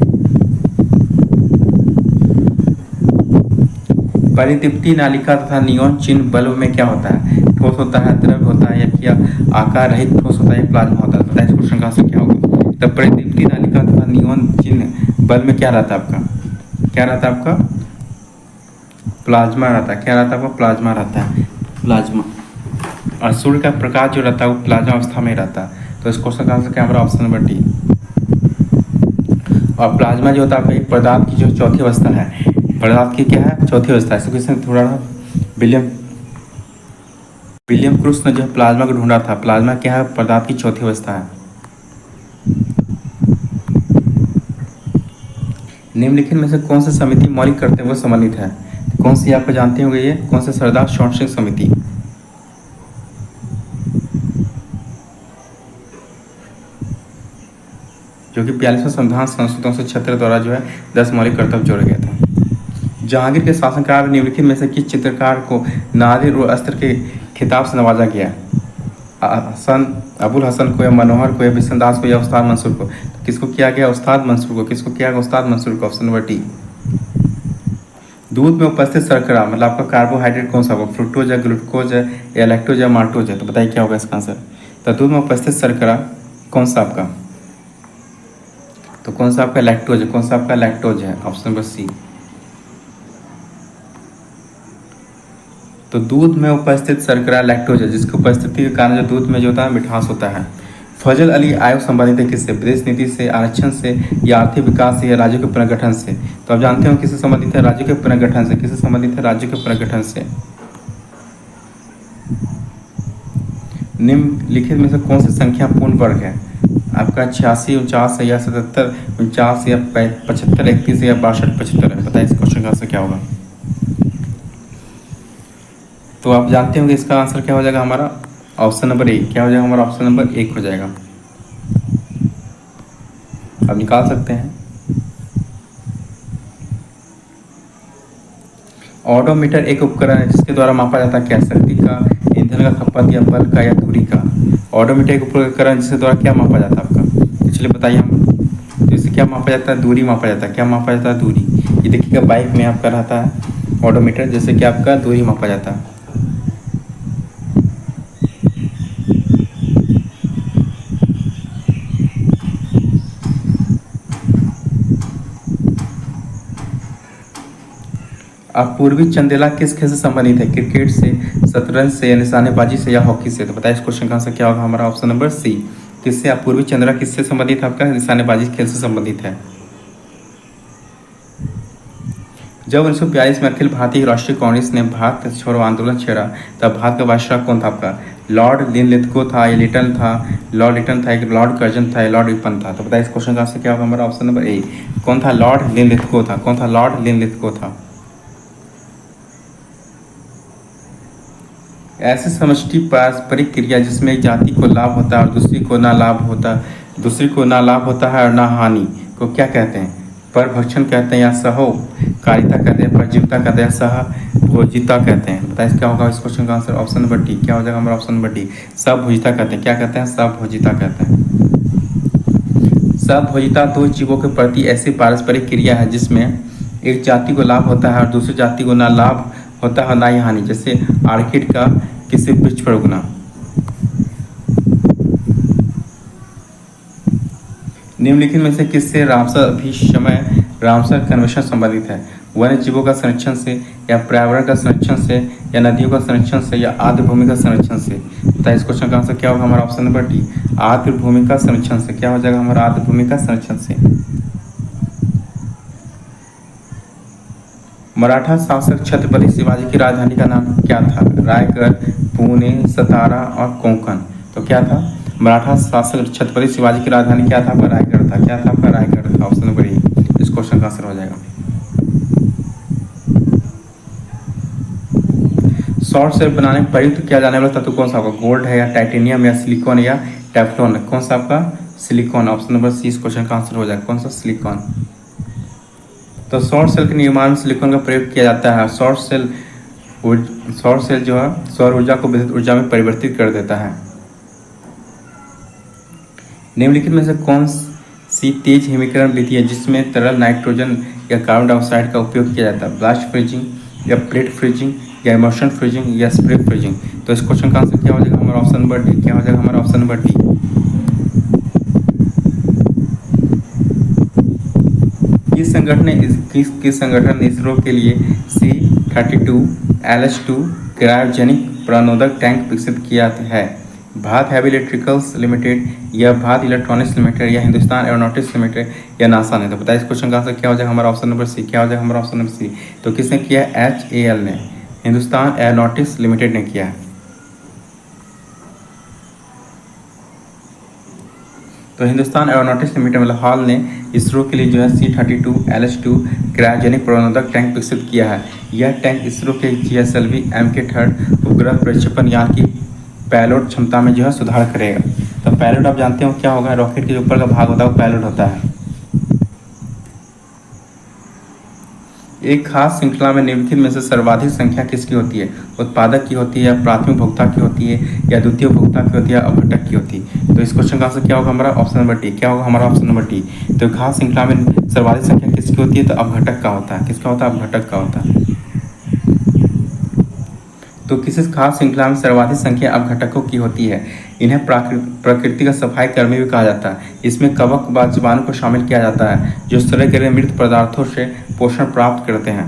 परिदीप्ति नालिका तथा नियॉन चिन्ह बल्ब में क्या होता है? ठोस होता है, द्रव्य होता है या क्या आकार रहित ठोस होता है या प्लाज्मा होता है? बताइए इस क्वेश्चन का आंसर क्या होगा। तब परिदीप्ति नालिका तथा नियॉन चिन्ह बल्ब में क्या रहता है आपका? क्या रहता है आपका? प्लाज्मा रहता है। क्या रहता है आपका? प्लाज्मा रहता है। प्लाज्मा। और सूर्य का प्रकाश जो रहता है वो प्लाज्मा अवस्था में रहता है। तो इस क्वेश्चन का आंसर क्या हमारा? Option number D. और प्लाज्मा जो होता है एक पदार्थ की जो चौथी अवस्था है, पदार्थ की क्या है? चौथी अवस्था है। इसको किसने थोड़ा विलियम क्रूस ने जो प्लाज्मा को ढूंढा था। प्लाज्मा क्या है? पदार्थ की चौथी अवस्था है। निम्नलिखित में से कौन सी समिति मौलिक कर्तव्यों को सम्मिलित है? कौन सी आपको जानते होंगे ये? कौन से? सरदार शौन सिंह समिति, जो कि 42वें संविधान संशोधन से 76 द्वारा जो है 10 मौलिक कर्तव्य जोड़ा गया था। जहांगीर के शासनकाल में निम्नलिखित में से किस चित्रकार को नादिर और अस्त्र के खिताब से नवाजा गया? अबुल हसन को या मनोहर को या बिशनदास को या उस्ताद मंसूर को? तो किसको किया गया? उस्ताद मंसूर को। किसको किया गया? उस्ताद मंसूर को। Option number D. दूध में उपस्थित शर्करा मतलब आपका कार्बोहाइड्रेट कौन सा होगा? फ्रुक्टोज है, ग्लूकोज है या लैक्टोज या माल्टोज है? तो बताइए क्या होगा इसका आंसर। तो दूध में उपस्थित शर्करा कौन सा आपका? तो कौन सा आपका लैक्टोज है, कौन सा आपका लैक्टोज है, ऑप्शन नंबर सी। तो दूध में उपस्थित शर्करा लैक्टोज है, जिसकी उपस्थिति के कारण जो दूध में जो होता है मिठास होता है। फजल अली आयोग संबंधित है किससे, विदेश नीति से, आरक्षण से, या आर्थिक विकास से, या राज्यों के पुनर्गठन से। तो आप जानते हो किससे संबंधित है, राज्यों के पुनर्गठन से। किससे संबंधित है, राज्यों के पुनर्गठन से। निम्नलिखित में से कौन सी संख्या पूर्ण वर्ग है, आपका 86, 49 या 77, 49 या 75, 31 या 62, 75 है। बताइए इस क्वेश्चन का आंसर क्या होगा। तो आप जानते होंगे इसका आंसर क्या हो जाएगा हमारा, ऑप्शन नंबर ए। क्या हो जाएगा हमारा, ऑप्शन नंबर 1 हो जाएगा। आप निकाल सकते हैं। ऑडोमीटर एक उपकरण है जिसके द्वारा मापा जाता है क्या, शक्ति का, ईंधन का खपत, या बल का, या दूरी का। ऑडोमीटर एक उपकरण जिसके द्वारा क्या मापा जाता है आपका, चलिए बताइए हम। तो इससे क्या मापा जाता है, दूरी मापा जाता है। क्या मापा जाता है, दूरी। ये देखिएगा बाइक में आपका रहता है ऑडोमीटर, जैसे कि आपका दूरी मापा जाता है। अब पूर्वी चंदेला किस खेल से संबंधित है, क्रिकेट से, शतरंज से, या निशानेबाजी से, या हॉकी से। तो बताइए इस क्वेश्चन का आंसर क्या होगा हमारा, ऑप्शन नंबर सी। किससे, आप पूर्वी चंद्रा किससे संबंधित है, आपका निशानेबाजी खेल से संबंधित है। जब 1942 में अखिल भारतीय राष्ट्रीय कांग्रेस ने भारत छोड़ो आंदोलन छेड़ा, तब भारत का वायसराय कौन था आपका, लॉर्ड लिनलिथगो था, या लिटन था, लॉर्ड लिटन था, एक लॉर्ड कर्जन था, या लॉर्ड रिपन था। तो बताइए इस क्वेश्चन का आंसर क्या होगा हमारा, ऑप्शन नंबर ए। कौन था, लॉर्ड लिनलिथगो था। कौन था, लॉर्ड लिनलिथगो था। ऐसी समष्टि पारस्परिक क्रिया जिसमें एक जाति को लाभ होता है और दूसरी को ना लाभ होता, दूसरी को ना लाभ होता है और ना हानि, को क्या कहते हैं, परभक्षण कहते हैं, या सहोकारिता कहते हैं, परजीविता कहते हैं, सहभोजिता कहते हैं। बताइए क्या होगा इस क्वेश्चन का आंसर, ऑप्शन नंबर डी। क्या हो जाएगा हमारा, ऑप्शन नंबर डी, सहभोजिता कहते हैं। क्या कहते हैं, सहभोजिता कहते हैं। सहभोजिता दो जीवों के प्रति ऐसी पारस्परिक क्रिया है जिसमें एक जाति को लाभ होता है और दूसरी जाति को ना लाभ होता है ना ही हानि, जैसे आर्किड का किसी वृक्ष पर उगना। निम्नलिखित में से किससे रामसर अभिसमय, रामसर कन्वेंशन संबंधित है, वन्य जीवों का संरक्षण से, या पर्यावरण का संरक्षण से, या नदियों का संरक्षण से, या आर्द्र भूमि का संरक्षण से। बताइए इस क्वेश्चन का आंसर क्या होगा हमारा, ऑप्शन नंबर डी, आर्द्र भूमि का संरक्षण से। क्या हो जाएगा हमारा, आर्द्र भूमि का संरक्षण से। मराठा शासक छत्रपति शिवाजी की राजधानी का नाम क्या था, रायगढ़, पुणे, सतारा और कोंकण। तो क्या था, मराठा शासक छत्रपति शिवाजी की राजधानी क्या था आपका, रायगढ़ था। क्या था आपका, रायगढ़ था। ऑप्शन नंबर ए इस क्वेश्चन का आंसर हो जाएगा। शॉर्ट सेल बनाने में प्रयुक्त किया जाने वाला तत्व कौन सा होगा, गोल्ड है, या टाइटेनियम, या सिलिकॉन, या टेफ्लॉन। कौन सा आपका, सिलिकॉन। ऑप्शन नंबर सी इस क्वेश्चन का आंसर हो जाएगा। कौन सा, सिलिकॉन। तो शॉर्ट सेल के निर्माण में सिलिकॉन का प्रयोग किया जाता है। शॉर्ट सेल जो है सौर ऊर्जा को विद्युत ऊर्जा में परिवर्तित कर देता है। निम्नलिखित में से कौन सी तेज हिमीकरण विधि है जिसमें तरल नाइट्रोजन या कार्बन डाइऑक्साइड का उपयोग किया जाता है, ब्लास्ट फ्रीजिंग, या प्लेट फ्रीजिंग, या इमर्शन फ्रीजिंग, या स्प्रे फ्रीजिंग। तो इस क्वेश्चन का आंसर क्या हो जाएगा हमारा, ऑप्शन नंबर डी। क्या हो जाएगा हमारा, ऑप्शन नंबर डी। किस संगठन ने इसरो के लिए C-32 क्रायोजेनिक प्रणोदक टैंक विकसित किया है, भारत हैवी इलेक्ट्रिकल्स लिमिटेड, या भारत इलेक्ट्रॉनिक्स लिमिटेड, या हिंदुस्तान एरोनॉटिक्स लिमिटेड, या नासा ने। तो बताइए इस क्वेश्चन का आंसर क्या हो जाएगा हमारा, ऑप्शन नंबर सी। क्या हो जाएगा हमारा, ऑप्शन नंबर सी। तो किसने किया है, HAL ने, हिंदुस्तान एरोनॉटिक्स लिमिटेड ने किया है। तो हिंदुस्तान एरोनॉटिक्स लिमिटेड मतलब हाल ने इसरो के लिए जो है C-32 क्रायोजेनिक प्रणोदक टैंक विकसित किया है। यह टैंक इसरो के GSLV MK3 उपग्रह प्रक्षेपण यान की पैलोड क्षमता में जो है सुधार करेगा। तो पैलोड आप जानते हो क्या होगा, रॉकेट के ऊपर का भाग होता है वो पैलोड होता है। एक खास श्रृंखला में निम्नलिखित में से सर्वाधिक संख्या किसकी होती है, उत्पादक की होती है, या प्राथमिक उपभोक्ता की होती है, या द्वितीय उपभोक्ता की होती है, या अपघटक की होती है। तो इस क्वेश्चन का आंसर क्या होगा हमारा, ऑप्शन नंबर डी। क्या होगा हमारा, ऑप्शन नंबर डी। तो खास श्रृंखला में सर्वाधिक संख्या किसकी होती है, तो अपघटक का होता है। किसका होता है, अपघटक का होता है। तो किसी खास श्रृंखला में सर्वाधिक संख्या अपघटकों की होती है। इन्हें प्रकृति का सफाई कर्मी भी कहा जाता है। इसमें कवक व जीवाणु को शामिल किया जाता है जो शरीर के मृत पदार्थों से पोषण प्राप्त करते हैं।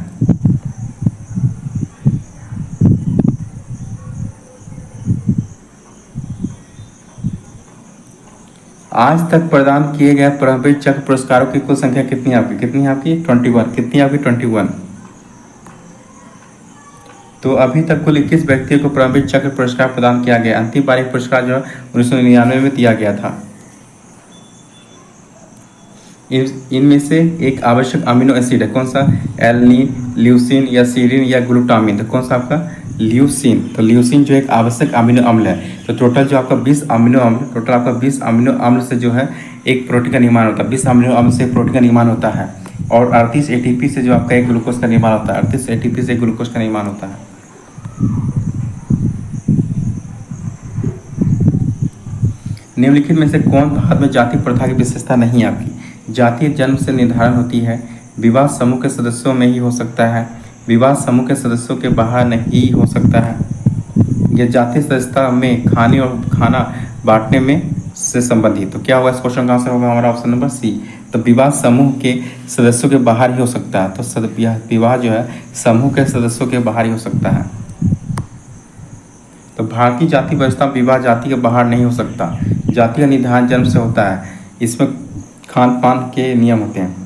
आज तक प्रदान किए गए परमवीर चक्र पुरस्कारों की कुल संख्या कितनी है आपकी? 21। कितनी आपकी? 21। तो अभी तक कुल 21 व्यक्तियों को परमवीर चक्र पुरस्कार प्रदान किया गया। अंतिम बार पुरस्कार जो 1999 में दिया गया था। इनमें से एक आवश्यक अमीनो एसिड है, कौन सा? एलनीन, ल्यूसीन या सीरीन या ग्लूटामिन। तो कौन सा आपका? ल्यूसीन। तो ल्यूसीन जो एक आवश्यक अमीनो अम्ल है। तो टोटल जो आपका 20 अमीनो अम्ल से जो है एक प्रोटीन का निर्माण होता है। 20 अमीनो अम्ल से प्रोटीन का निर्माण होता है और 38 एटीपी से जो आपका एक ग्लूकोज का निर्माण होता है। 38 एटीपी से ग्लूकोज का निर्माण होता है। निम्नलिखित में से कौन भारत में जाति प्रथा की विशेषता नहीं है आपकी? जाति जन्म से निर्धारण होती है, विवाह समूह के सदस्यों में ही हो सकता है, विवाह समूह के सदस्यों के बाहर नहीं हो सकता है, यह जाति सदस्यता में खाने और खाना बांटने में से संबंधित। तो क्या होगा इस क्वेश्चन का आंसर? होगा हमारा ऑप्शन नंबर सी। तो विवाह समूह के सदस्यों के बाहर ही हो सकता है। तो विवाह जो है समूह के सदस्यों के बाहर ही हो सकता है। तो भारतीय जाति व्यवस्था में विवाह जाति के बाहर नहीं हो सकता। जाति का निर्धारण जन्म से होता है। इसमें खान पान के नियम होते हैं।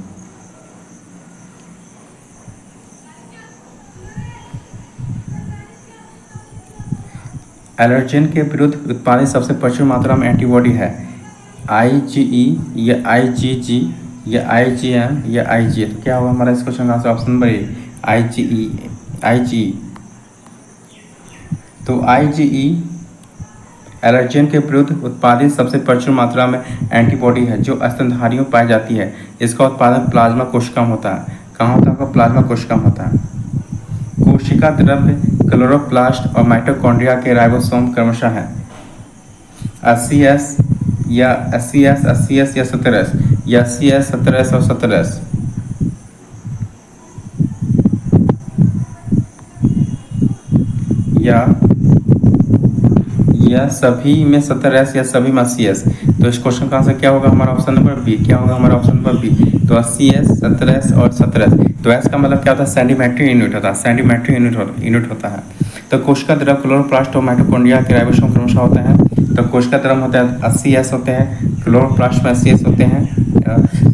एलर्जेन के विरुद्ध उत्पादित सबसे प्रचुर मात्रा में एंटीबॉडी है। IgE या IgG या IgM या IgA। तो क्या होगा हमारा इस क्वेश्चन का answer? Option number A, IgE। तो IgE एलर्जेन के विरुद्ध उत्पादित सबसे प्रचुर मात्रा में एंटीबॉडी है जो स्तनधारियों में पाई जाती है। इसका उत्पादन प्लाज्मा कोशिका में होता है। कहाँ होता है आपका? प्लाज्मा कोशिका में होता है। कोशिका द्रव्य क्लोरोप्लास्ट और माइटोकॉन्ड्रिया के राइबोसोम क्रमशः है 80S या 80S या 70S या 80S 70S और 70S। या सभी में 70S या सभी में 80S। तो इस क्वेश्चन का आंसर क्या होगा हमारा? Option number B. क्या होगा हमारा? Option number B. तो 80S 70S और 70S। तो एस का मतलब क्या होता है? सेंटीमेट्रिक यूनिट होता है। सेंटीमेट्रिक यूनिट होता है। तो कोशिका द्रव क्लोरोप्लास्ट और माइटोकॉन्ड्रिया के राइबोसोम क्रमशः होते हैं। तो कोशिका द्रव होता है 80S होते हैं, क्लोरोप्लास्ट में 80S होते हैं,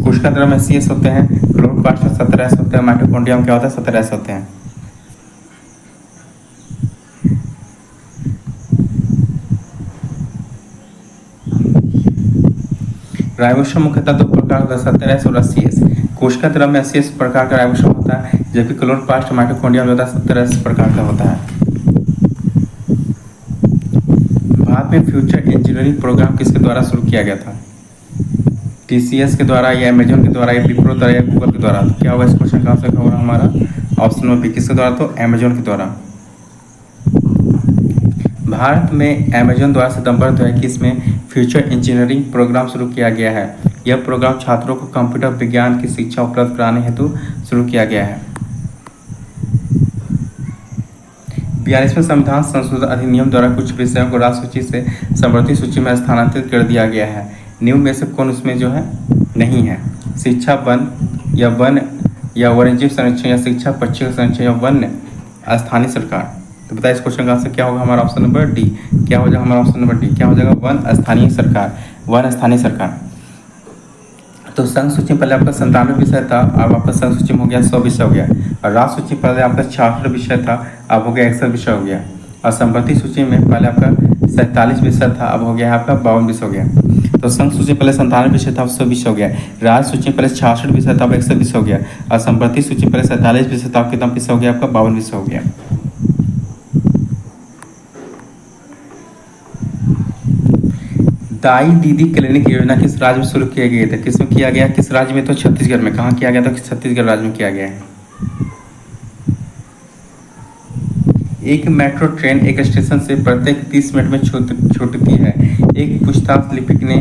कोशिका द्रव में 80S होते हैं, क्लोरोप्लास्ट में 70S होते हैं, माइटोकॉन्ड्रिया में क्या होता है? 70S होते हैं। राइबोसोम मुख्यतः दो प्रकार का 70S और 80S। कोशिका द्रव में 80S प्रकार का राइबोसोम होता है जबकि क्लोरोप्लास्ट माइटोकॉन्ड्रिया में होता है 70S प्रकार का होता है। भारत में फ्यूचर इंजीनियरिंग प्रोग्राम किसके द्वारा शुरू किया गया था? TCS के द्वारा या अमेजन के द्वारा या विप्रो द्वारा या गूगल के द्वारा। तो क्या होगा इस क्वेश्चन का आंसर होगा हमारा? Option number B. किसके द्वारा? तो अमेजन के द्वारा। भारत में अमेजन द्वारा सितंबर 2021 में फ्यूचर इंजीनियरिंग प्रोग्राम शुरू किया गया है। यह प्रोग्राम छात्रों को कंप्यूटर विज्ञान की शिक्षा उपलब्ध कराने हेतु शुरू किया गया है। 42वें संविधान संशोधन अधिनियम द्वारा कुछ विषयों को राज्य सूची से समवर्ती सूची में स्थानांतरित कर दिया गया है। निम्न में से कौन उसमें जो है नहीं है? शिक्षा वन या वन्यजीव संरक्षण या शिक्षा पक्षी संरक्षण या वन्य स्थानीय सरकार। तो बताइए इस क्वेश्चन का आंसर क्या होगा हमारा? Option number D. क्या हो जाएगा हमारा? Option number D. क्या हो जाएगा? वन स्थानीय सरकार। वन स्थानीय सरकार। तो संघ सूची में पहले आपका 97 विषय था, अब आपका संघ सूची में हो गया 100 विषय हो गया। और राज्य सूची पहले आपका 66 विषय था, अब हो गया 61 विषय हो गया। और संवर्ती सूची में पहले आपका 47 विषय था, अब हो गया आपका 52 विषय हो गया। तो संघ सूची पहले 97 विषय था, अब 100 विषय हो गया। राज्य सूची पहले 66 विषय था, अब 61 विषय हो गया। और संवर्ती सूची पहले 47 विषय था, अब कितना विषय हो गया? आपका 52 विषय हो गया। दाई दीदी क्लिनिक योजना किस राज्य में शुरू किया गया था? किसमें किया गया? किस राज्य में? तो छत्तीसगढ़ में। कहाँ किया गया था? छत्तीसगढ़ राज्य में किया गया है। एक मेट्रो ट्रेन एक स्टेशन से प्रत्येक 30 मिनट में छूटती है। एक पूछताछ लिपिक ने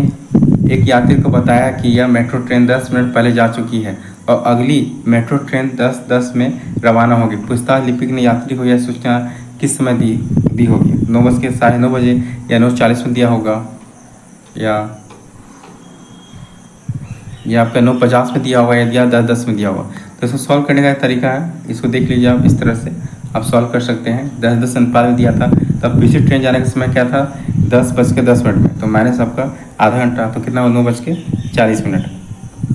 एक यात्री को बताया कि यह मेट्रो ट्रेन 10 मिनट पहले जा चुकी है और अगली मेट्रो ट्रेन 10:10 में रवाना होगी। पूछताछ लिपिक ने यात्री को यह सूचना किस समय दी होगी? 9:09 या 9:40 में दिया होगा या आपका 9:50 में दिया होगा या 10:10 में दिया होगा। तो इसको सॉल्व करने का एक तरीका है, इसको देख लीजिए आप, इस तरह से आप सॉल्व कर सकते हैं। 10:10 अनुपात में दिया था, तब पीछे ट्रेन जाने का समय क्या था? 10:10 में, तो माइनस आपका आधा घंटा, तो कितना हुआ? 9:40।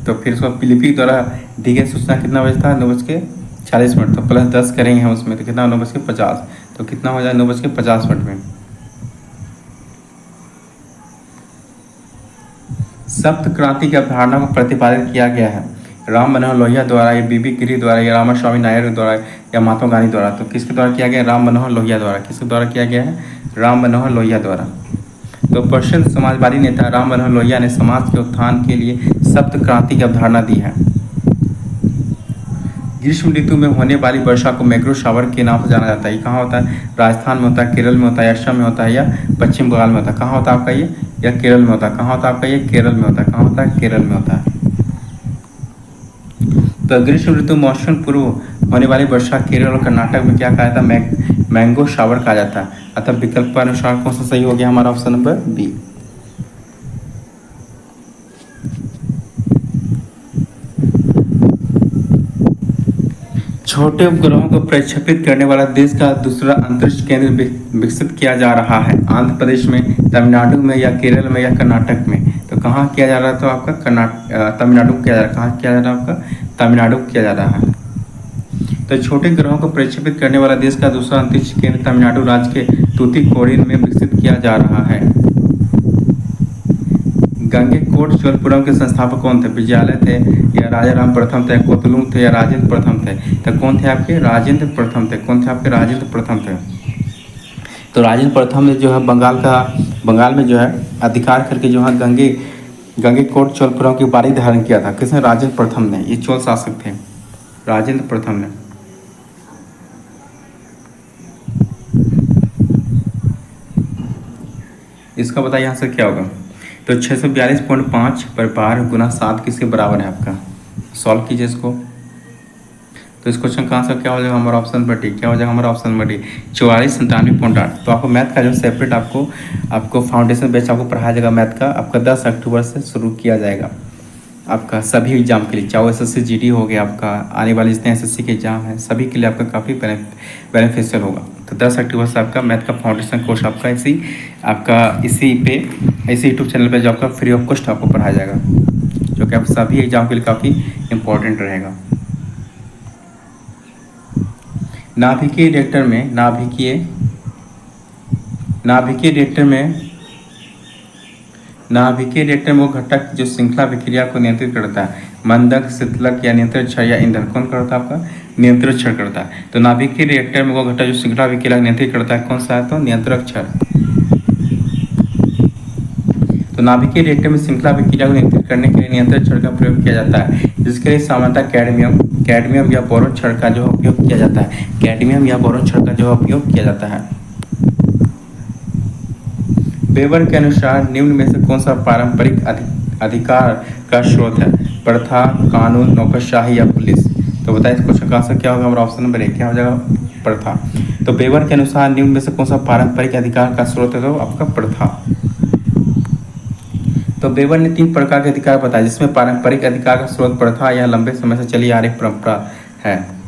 तो फिर उसको लिपि द्वारा दी गई सूचना कितना बजे था? 9:40, तो प्लस 10 करेंगे हम उसमें, तो कितना? 9:50, तो कितना हो जाए? 9:50 में। सप्त क्रांति की अवधारणा को प्रतिपादित किया गया है राम मनोहर लोहिया द्वारा, या बीबी गिरी द्वारा, या रामास्वामी नायडू द्वारा, या महात्मा गांधी द्वारा। तो किसके द्वारा किया गया? राम मनोहर लोहिया द्वारा। किसके द्वारा किया गया है? राम मनोहर लोहिया द्वारा। तो प्रसिद्ध समाजवादी नेता राम मनोहर लोहिया ने समाज के उत्थान के लिए सप्त क्रांति की अवधारणा दी है। ग्रीष्म ऋतु में होने वाली वर्षा को मैग्रो शावर के नाम से जाना जाता है। ये कहाँ होता है? राजस्थान में होता है, केरल में होता है, असम में होता है, या पश्चिम बंगाल में होता है। कहाँ होता है आपका ये? या केरल में होता है। कहाँ होता है आपका ये? केरल में होता है। कहाँ होता है? केरल में होता है। तो ग्रीष्म ऋतु मॉनसून पूर्व होने वाली वर्षा केरल और कर्नाटक में क्या कहा जाता है? मैंगो शावर कहा जाता है। अतः विकल्प अनुसार कौन सा सही हो गया हमारा? Option number B. छोटे उपग्रहों को प्रक्षेपित करने वाला देश का दूसरा अंतरिक्ष केंद्र विकसित किया जा रहा है। आंध्र प्रदेश में, तमिलनाडु में, या केरल में, या कर्नाटक में। तो कहाँ किया जा रहा है? तो आपका तमिलनाडु किया जा रहा है। कहाँ किया जा रहा है? आपका तमिलनाडु किया जा रहा है। तो छोटे ग्रहों को प्रक्षेपित करने वाला देश का दूसरा अंतरिक्ष केंद्र तमिलनाडु राज्य के तूतीकोरिन में विकसित किया जा रहा है। गंगेकोट चोलपुरम के संस्थापक कौन थे? विजयालय थे, या राजा राम प्रथम थे, कोतलुंग थे, या राजेंद्र प्रथम थे? तो कौन थे आपके? राजेंद्र प्रथम थे। कौन थे आपके? राजेंद्र प्रथम थे। तो राजेंद्र प्रथम ने जो है बंगाल में जो है अधिकार करके जो है गंगेकोट चोलपुरम की बारी धारण किया था। किसने? राजेंद्र प्रथम ने। ये चोल शासक थे, राजेंद्र प्रथम ने। इसका बताइए यहाँ से क्या होगा? तो 642.5 पर 12 गुना 7 किसके बराबर है आपका? सॉल्व कीजिए इसको। तो इस क्वेश्चन का आंसर क्या हो जाएगा हमारा? Option number D. क्या हो जाएगा हमारा? Option number D, 4497.8। तो आपको मैथ का जो सेपरेट आपको फाउंडेशन बैच आपको पढ़ाया जाएगा। मैथ का आपका 10 अक्टूबर से शुरू किया जाएगा आपका सभी एग्जाम के लिए, चाहे SSC GD हो गया आपका, आने वाले जितने SSC के एग्जाम हैं सभी के लिए आपका काफ़ी बेनिफिशियल होगा। तो 10 अक्टूबर से आपका मैथ का फाउंडेशन कोर्स आपका इसी यूट्यूब चैनल पे जो आपका फ्री ऑफ कॉस्ट आपको पढ़ाया जाएगा, जो कि आप सभी एग्जाम के लिए काफ़ी इम्पोर्टेंट रहेगा। नाभिकीय रिएक्टर में वो घटक जो श्रृंखला विक्रिया को नियंत्रित करता है, मंदक, शीतलक, या नियंत्रण क्षण, या ईंधन, कौन करता है? आपका नियंत्रण क्षण करता है। तो नाभिकीय रिएक्टर में वो घटक जो श्रृंखला विक्रिया को नियंत्रित करता है, कौन सा है? तो नियंत्रण क्षण। तो नाभिकीय रिएक्टर में श्रृंखला विक्रिया को नियंत्रित करने के लिए नियंत्रण क्षण का प्रयोग किया जाता है, जिसके लिए सामान्यतः कैडमियम या बोरोन क्षण का जो उपयोग किया जाता है। कैडमियम या बोरोन क्षण का जो उपयोग किया जाता है। वेबर के अनुसार निम्न में से कौन सा पारंपरिक अधिकार का स्रोत है? प्रथा, कानून, नौकरशाही, या पुलिस? तो बताइए इस क्वेश्चन का आंसर क्या होगा हमारा? Option number A. क्या हो जाएगा? प्रथा। तो वेबर के अनुसार निम्न में से कौन सा पारंपरिक अधिकार का स्रोत है? तो आपका प्रथा। तो वेबर ने 3 प्रकार के अधिकार बताए, जिसमें पारंपरिक अधिकार का स्रोत प्रथा या लंबे समय से चली आ रही परंपरा है।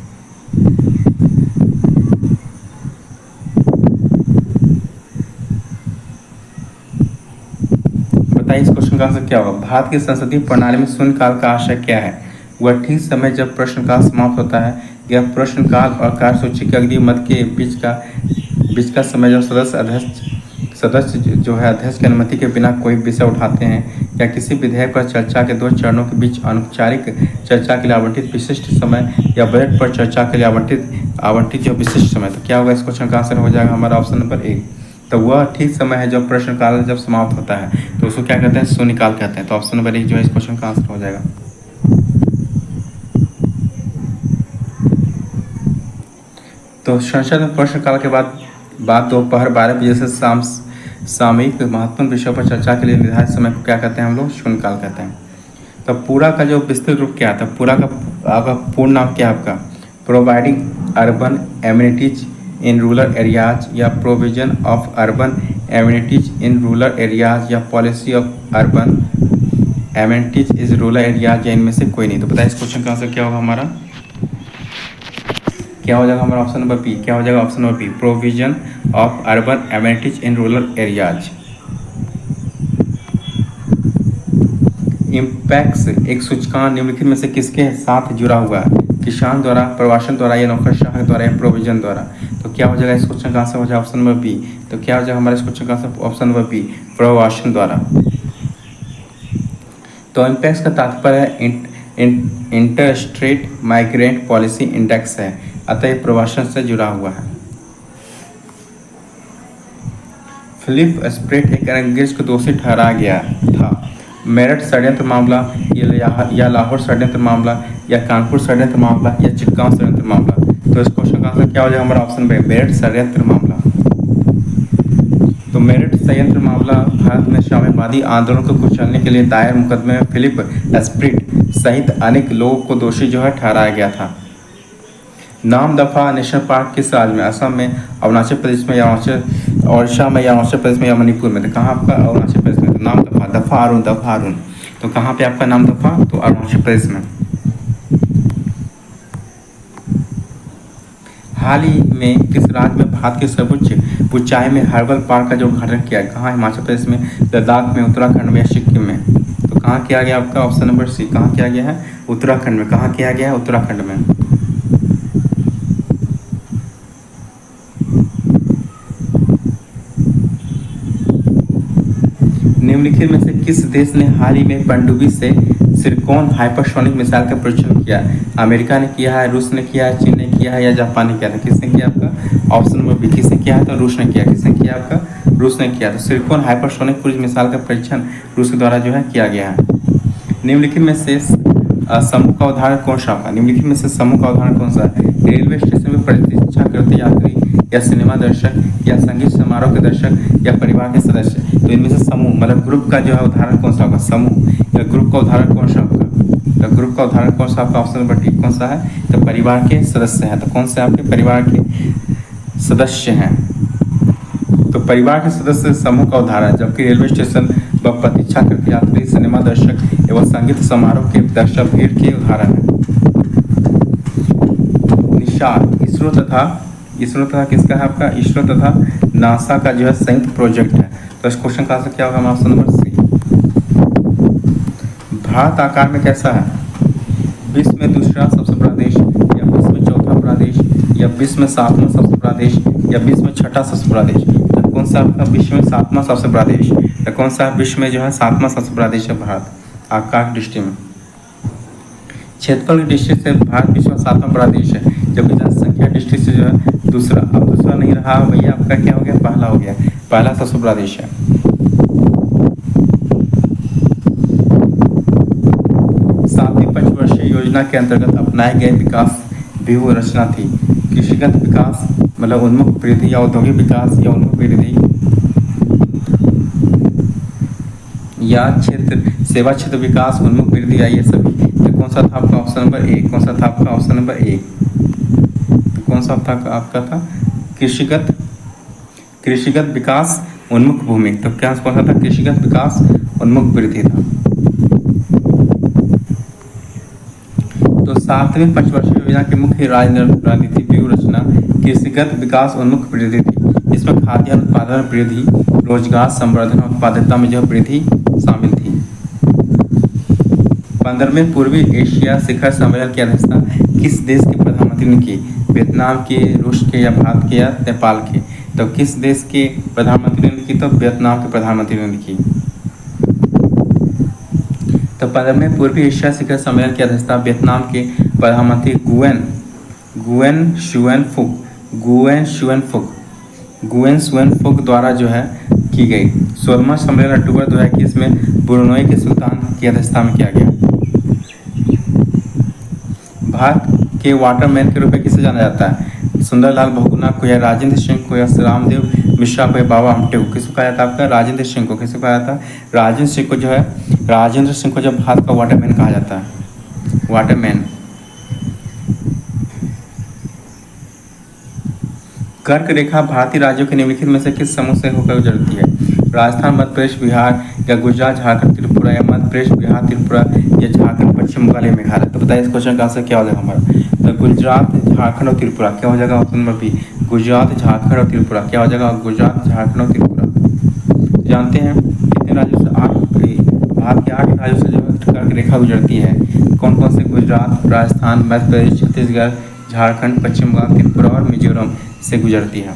बताइए इस क्वेश्चन का आंसर क्या होगा? भारत की संसदीय प्रणाली में शून्यकाल का आशय क्या है? वह ठीक समय जब प्रश्नकाल समाप्त होता है, या प्रश्नकाल और कार्यसूची के अगली मत के बीच का समय जब सदस्य जो है अध्यक्ष की अनुमति के बिना कोई विषय उठाते हैं, या किसी विधेयक पर चर्चा के 2 चरणों के बीच अनौपचारिक चर्चा के लिए आवंटित विशिष्ट समय, या बजट पर चर्चा के लिए आवंटित जो विशिष्ट समय। तो क्या होगा? इस क्वेश्चन का आंसर हो जाएगा हमारा ऑप्शन नंबर ए। तो वह ठीक समय है जब प्रश्नकाल जब समाप्त होता है, तो उसको क्या कहते हैं? शून्यकाल कहते हैं। तो ऑप्शन नंबर ए जो है इस क्वेश्चन का आंसर हो जाएगा। तो संसद में प्रश्नकाल के बाद दोपहर 12 बजे से सामयिक महत्वपूर्ण विषयों पर चर्चा के लिए निर्धारित समय को क्या कहते हैं? हम लोग शून्यकाल कहते हैं। तो पूरा का जो विस्तृत रूप क्या था? पूरा का आपका पूर्ण नाम क्या है? आपका providing urban amenities in rural areas या provision of urban amenities in rural areas या policy of urban amenities is rural areas या इनमें से कोई नहीं। तो बताइए इस क्वेश्चन का आंसर क्या होगा हमारा, क्या हो जाएगा हमारा ऑप्शन नंबर बी, क्या हो जाएगा option number B, provision of urban amenities in rural areas. Impacts एक सूचकांक निम्नलिखित में से किसके साथ जुड़ा हुआ है, किसान द्वारा, प्रवासन द्वारा या नौकरशाह द्वारा या प्रोविजन द्वारा। तो क्या हो जाएगा इस क्वेश्चन का आंसर हो जाएगा ऑप्शन नंबर बी। तो क्या हो जाएगा हमारे इस क्वेश्चन का आंसर ऑप्शन नंबर बी, प्रवासन द्वारा। तो इम्पैक्ट्स का तात्पर्य है इंटरस्टेट माइग्रेंट पॉलिसी इंडेक्स है, अतः ये प्रवासन से जुड़ा हुआ है। फिलिप स्प्रेट एक अंग्रेज को दोषी ठहराया गया था। मेरठ षड्यंत्र मामला या लाहौर षड्यंत्र मामला या कानपुर षड्यंत्र मामला या चिटगांव षड्यंत्र मामला। तो इस क्वेश्चन का आंसर क्या हो जाएगा हमारा ऑप्शन बी, मेरठ षड्यंत्र मामला। तो मेरठ षड्यंत्र मामला भारत में साम्यवादी आंदोलन को कुचलने के लिए दायर मुकदमे में फिलिप स्प्रेट सहित अनेक लोगों को दोषी जो है ठहराया गया था। नामदफा नेशनल पार्क किस राज्य में, असम में, अरुणाचल प्रदेश में या ओडिशा में या अरुणाचल प्रदेश में या मणिपुर में। तो कहाँ आपका अरुणाचल प्रदेश में। तो नामदफा, दफा अरुण, तो कहाँ पे आपका नामदफा, तो अरुणाचल प्रदेश में। हाल ही में किस राज्य में भारत की सर्वोच्च ऊंचाई में हर्बल पार्क का जो उद्घाटन किया है, कहाँ, हिमाचल प्रदेश में, लद्दाख में, उत्तराखंड में या सिक्किम में। तो कहाँ किया गया आपका ऑप्शन नंबर सी, कहाँ किया गया है, उत्तराखंड में। कहाँ किया गया है, उत्तराखंड में। निम्नलिखित में से किस देश ने हाल ही में पनडुब्बी से सिरकोन हाइपरसोनिक मिसाइल का परीक्षण किया? अमेरिका ने किया है, रूस ने किया है, चीन ने किया है या जापान ने किया था। किसने किया आपका ऑप्शन नंबर बी, किसने किया है, तो रूस ने किया। किसने किया आपका, रूस ने किया। तो सिरकोन हाइपरसोनिक क्रूज मिसाइल का परीक्षण रूस के द्वारा जो है किया गया है। निम्नलिखित में से समूह का उदाहरण कौन सा होगा, निम्नलिखित में से समूह का उदाहरण कौन सा है? रेलवे स्टेशन में प्रतीक्षा करते यात्री या सिनेमा दर्शक या संगीत समारोह के दर्शक या परिवार के सदस्य। तो इनमें से समूह मतलब ग्रुप का जो है उदाहरण कौन सा होगा, समूह या ग्रुप का उदाहरण कौन सा होगा। तो ग्रुप का उदाहरण कौन सा आपका ऑप्शन नंबर डी कौन सा है, तो परिवार के सदस्य हैं। तो कौन से आपके परिवार के सदस्य हैं, तो परिवार के सदस्य समूह का उदाहरण। जबकि रेलवे स्टेशन व प्रतीक्षा करते यात्री, सिनेमा दर्शक एवं संगीत समारोह के दर्शक भीड़ के उदाहरण है। निशाद इसरो तथा किसका है आपका, इसरो तथा नासा का जो है संयुक्त प्रोजेक्ट है। तो इस क्वेश्चन का आंसर क्या होगा, ऑप्शन नंबर सी। भारत आकार में कैसा है, विश्व में दूसरा सबसे बड़ा देश या विश्व में चौथा बड़ा देश या विश्व में सातवां सबसे बड़ा देश या विश्व में छठा सबसे बड़ा देश। तो कौन सा आपका विश्व में सातवां सबसे बड़ा देश, तो कौन सा विश्व में जो है सातवां सबसे बड़ा देश है भारत, आकार की दृष्टि में। क्षेत्रफल की दृष्टि से भारत विश्व में सातवां बड़ा देश है, जबकि जनसंख्या की दृष्टि से जो है दूसरा। अब दूसरा नहीं रहा भैया, आपका क्या हो गया, पहला हो गया, पहला सबसे बड़ा देश है। सातवीं पंचवर्षीय योजना के अंतर्गत अपनाए गए विकास व्यूह रचना थी। कृषिगत विकास मतलब उन्मुख वृद्धि या औद्योगिक विकास या उन्मुख वृद्धि या सेवा क्षेत्र विकास, उन्मुख वृद्धि या ये सभी। तो कौन सा था आपका ऑप्शन नंबर ए, कौन सा था आपका ऑप्शन नंबर ए, तो कौन सा था आपका था कृषिगत विकास उन्मुख भूमि। तो क्या कौन सा था, कृषिगत विकास उन्मुख वृद्धि था। तो सातवें पंचवर्षीय योजना की मुख्य रणनीति व्यूह रचना कृषिगत विकास उन्मुख वृद्धि थी। इसमें खाद्यान्न उत्पादन वृद्धि, रोजगार संवर्धन और उत्पादकता में जो वृद्धि शामिल थी। 15वें पूर्वी एशिया शिखर सम्मेलन की अध्यक्षता किस देश के प्रधानमंत्री ने की? वियतनाम के, रूस के या भारत के या नेपाल के। तो किस देश के प्रधानमंत्री ने की? तो वियतनाम के प्रधानमंत्री ने की। तो 15वें पूर्वी एशिया शिखर सम्मेलन की अध्यक्षता वियतनाम के प्रधानमंत्री गुएन शुएन फुक द्वारा जो है की गई। 16वां सम्मेलन अक्टूबर 2021 में ब्रुनई के सुल्तान की अध्यक्षता में किया गया। भारत के वाटरमैन के रूप में किसे जाना जाता है? सुंदरलाल बहुगुणा को या राजेंद्र सिंह को या रामदेव मिश्रा को या बाबा आमटे को। किसको कहा जाता है आपका? राजेंद्र सिंह को। किसको कहा जाता है? राजेंद्र सिंह को जो भारत का वाटरमैन कहा जाता है, वाटरमैन। कर्क रेखा भारतीय राज्यों के निम्नलिखित में से किस समूह से होकर गुजरती है? राजस्थान, मध्य प्रदेश, बिहार या गुजरात, झारखंड, त्रिपुरा या मध्य प्रदेश, बिहार, त्रिपुरा या झारखंड, पश्चिम बंगाल या मेघालय। तो बताइए इस क्वेश्चन का आंसर क्या हो जाएगा हमारा? तो गुजरात, झारखंड और त्रिपुरा। क्या हो जाएगा option number B? Gujarat, Jharkhand और त्रिपुरा। क्या हो जाएगा? गुजरात, झारखंड और त्रिपुरा। जानते हैं कितने राज्यों से? 8 भारत के 8 राज्यों से जो कर्क रेखा गुजरती है। कौन कौन से? गुजरात, राजस्थान, मध्य प्रदेश, छत्तीसगढ़, झारखंड, पश्चिम बंगाल, त्रिपुरा और मिजोरम से गुजरती है।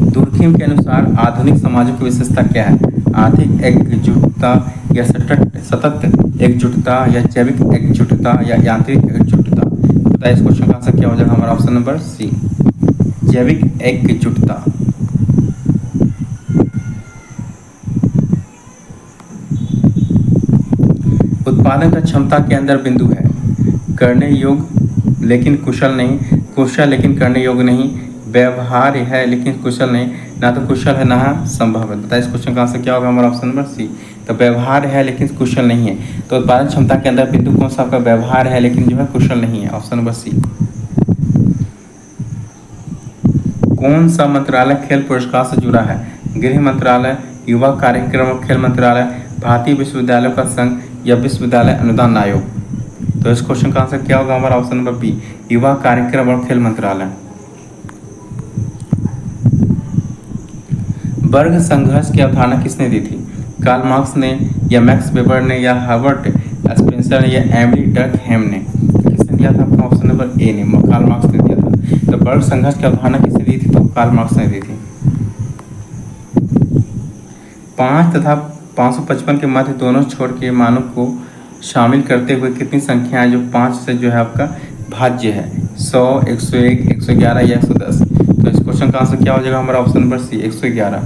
दुर्खिम के अनुसार आधुनिक समाजों की विशेषता क्या है? आर्थिक एकजुटता या सतत एकजुटता या जैविक एकजुटता या यांत्रिक एकजुटता। बताइए इस क्वेश्चन का आंसर क्या हो जाएगा हमारा? ऑप्शन नंबर सी, जैविक एकजुटता। उत्पादन का क्षमता के अंदर बिंदु है। करने योग्य लेकिन कुशल नहीं, कुशल लेकिन करने योग्य नहीं, व्यवहार्य है लेकिन कुशल नहीं, ना तो कुशल है ना संभव है। बताइए इस क्वेश्चन का आंसर क्या होगा हमारा? Option number C. तो व्यवहार्य है लेकिन कुशल नहीं है। तो उत्पादन क्षमता के अंदर बिंदु कौन सा आपका? व्यवहार्य है लेकिन जो है कुशल नहीं है। Option number C. कौन सा मंत्रालय खेल पुरस्कार से जुड़ा है? गृह मंत्रालय, युवा कार्यक्रम और खेल मंत्रालय, भारतीय विश्वविद्यालयों का संघ या विश्वविद्यालय अनुदान आयोग। तो इस क्वेश्चन का आंसर क्या होगा हमारा? ऑप्शन नंबर बी, युवा कार्यक्रम और खेल मंत्रालय। वर्ग संघर्ष की अवधारणा किसने दी थी? कार्ल मार्क्स ने या मैक्स वेबर ने या हर्बर्ट स्पेंसर ने या एमिली डर्कहैम ने? किसने दिया था? आपका ऑप्शन नंबर ए ने, कार्ल मार्क्स ने दिया था। तो वर्ग संघर्ष की अवधारणा किसने दी थी? तो कार्ल मार्क्स ने दी थी। 5 तथा 555 के मध्य दोनों छोर के मानों को शामिल करते हुए कितनी संख्याएं जो 5 से जो है आपका भाज्य है? 100, 101, 111 या 110। तो इस क्वेश्चन का आंसर क्या हो जाएगा हमारा? Option number C, 111।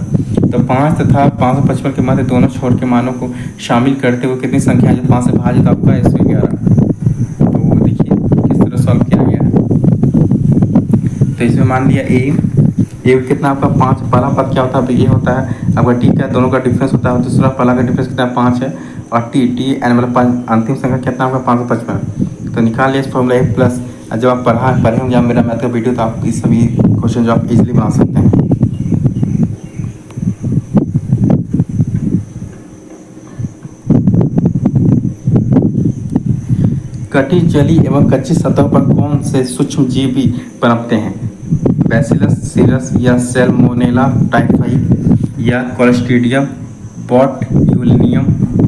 तो 5 तथा 555 के मध्य दोनों छोर के मानों को शामिल करते हुए कितनी संख्या है जो 5 से भाज्य? तो आपका 111। तो वो देखिए किस तरह सॉल्व किया गया है। तो इसमें मान लिया ए कितना आपका 5, पहला पद क्या होता है? ये होता है आपका टी का, दोनों का डिफरेंस होता है। दूसरा पहला का डिफरेंस कितना? 5 है। और टी एन मतलब अंतिम संख्या कितना होगा? 555। तो निकाल लिया इस फॉर्मूला ए प्लस। जब आप पढ़े होंगे आप मेरा मैथ का वीडियो, तो आप इस सभी क्वेश्चन जो आप इजीली बना सकते हैं। कटी, जली एवं कच्ची सतह पर कौन से सूक्ष्म जीव भी पनपते हैं? बैसिलस सीरस या सैल्मोनेला टाइफाई या क्लोस्ट्रीडियम बोट्यूलिनियम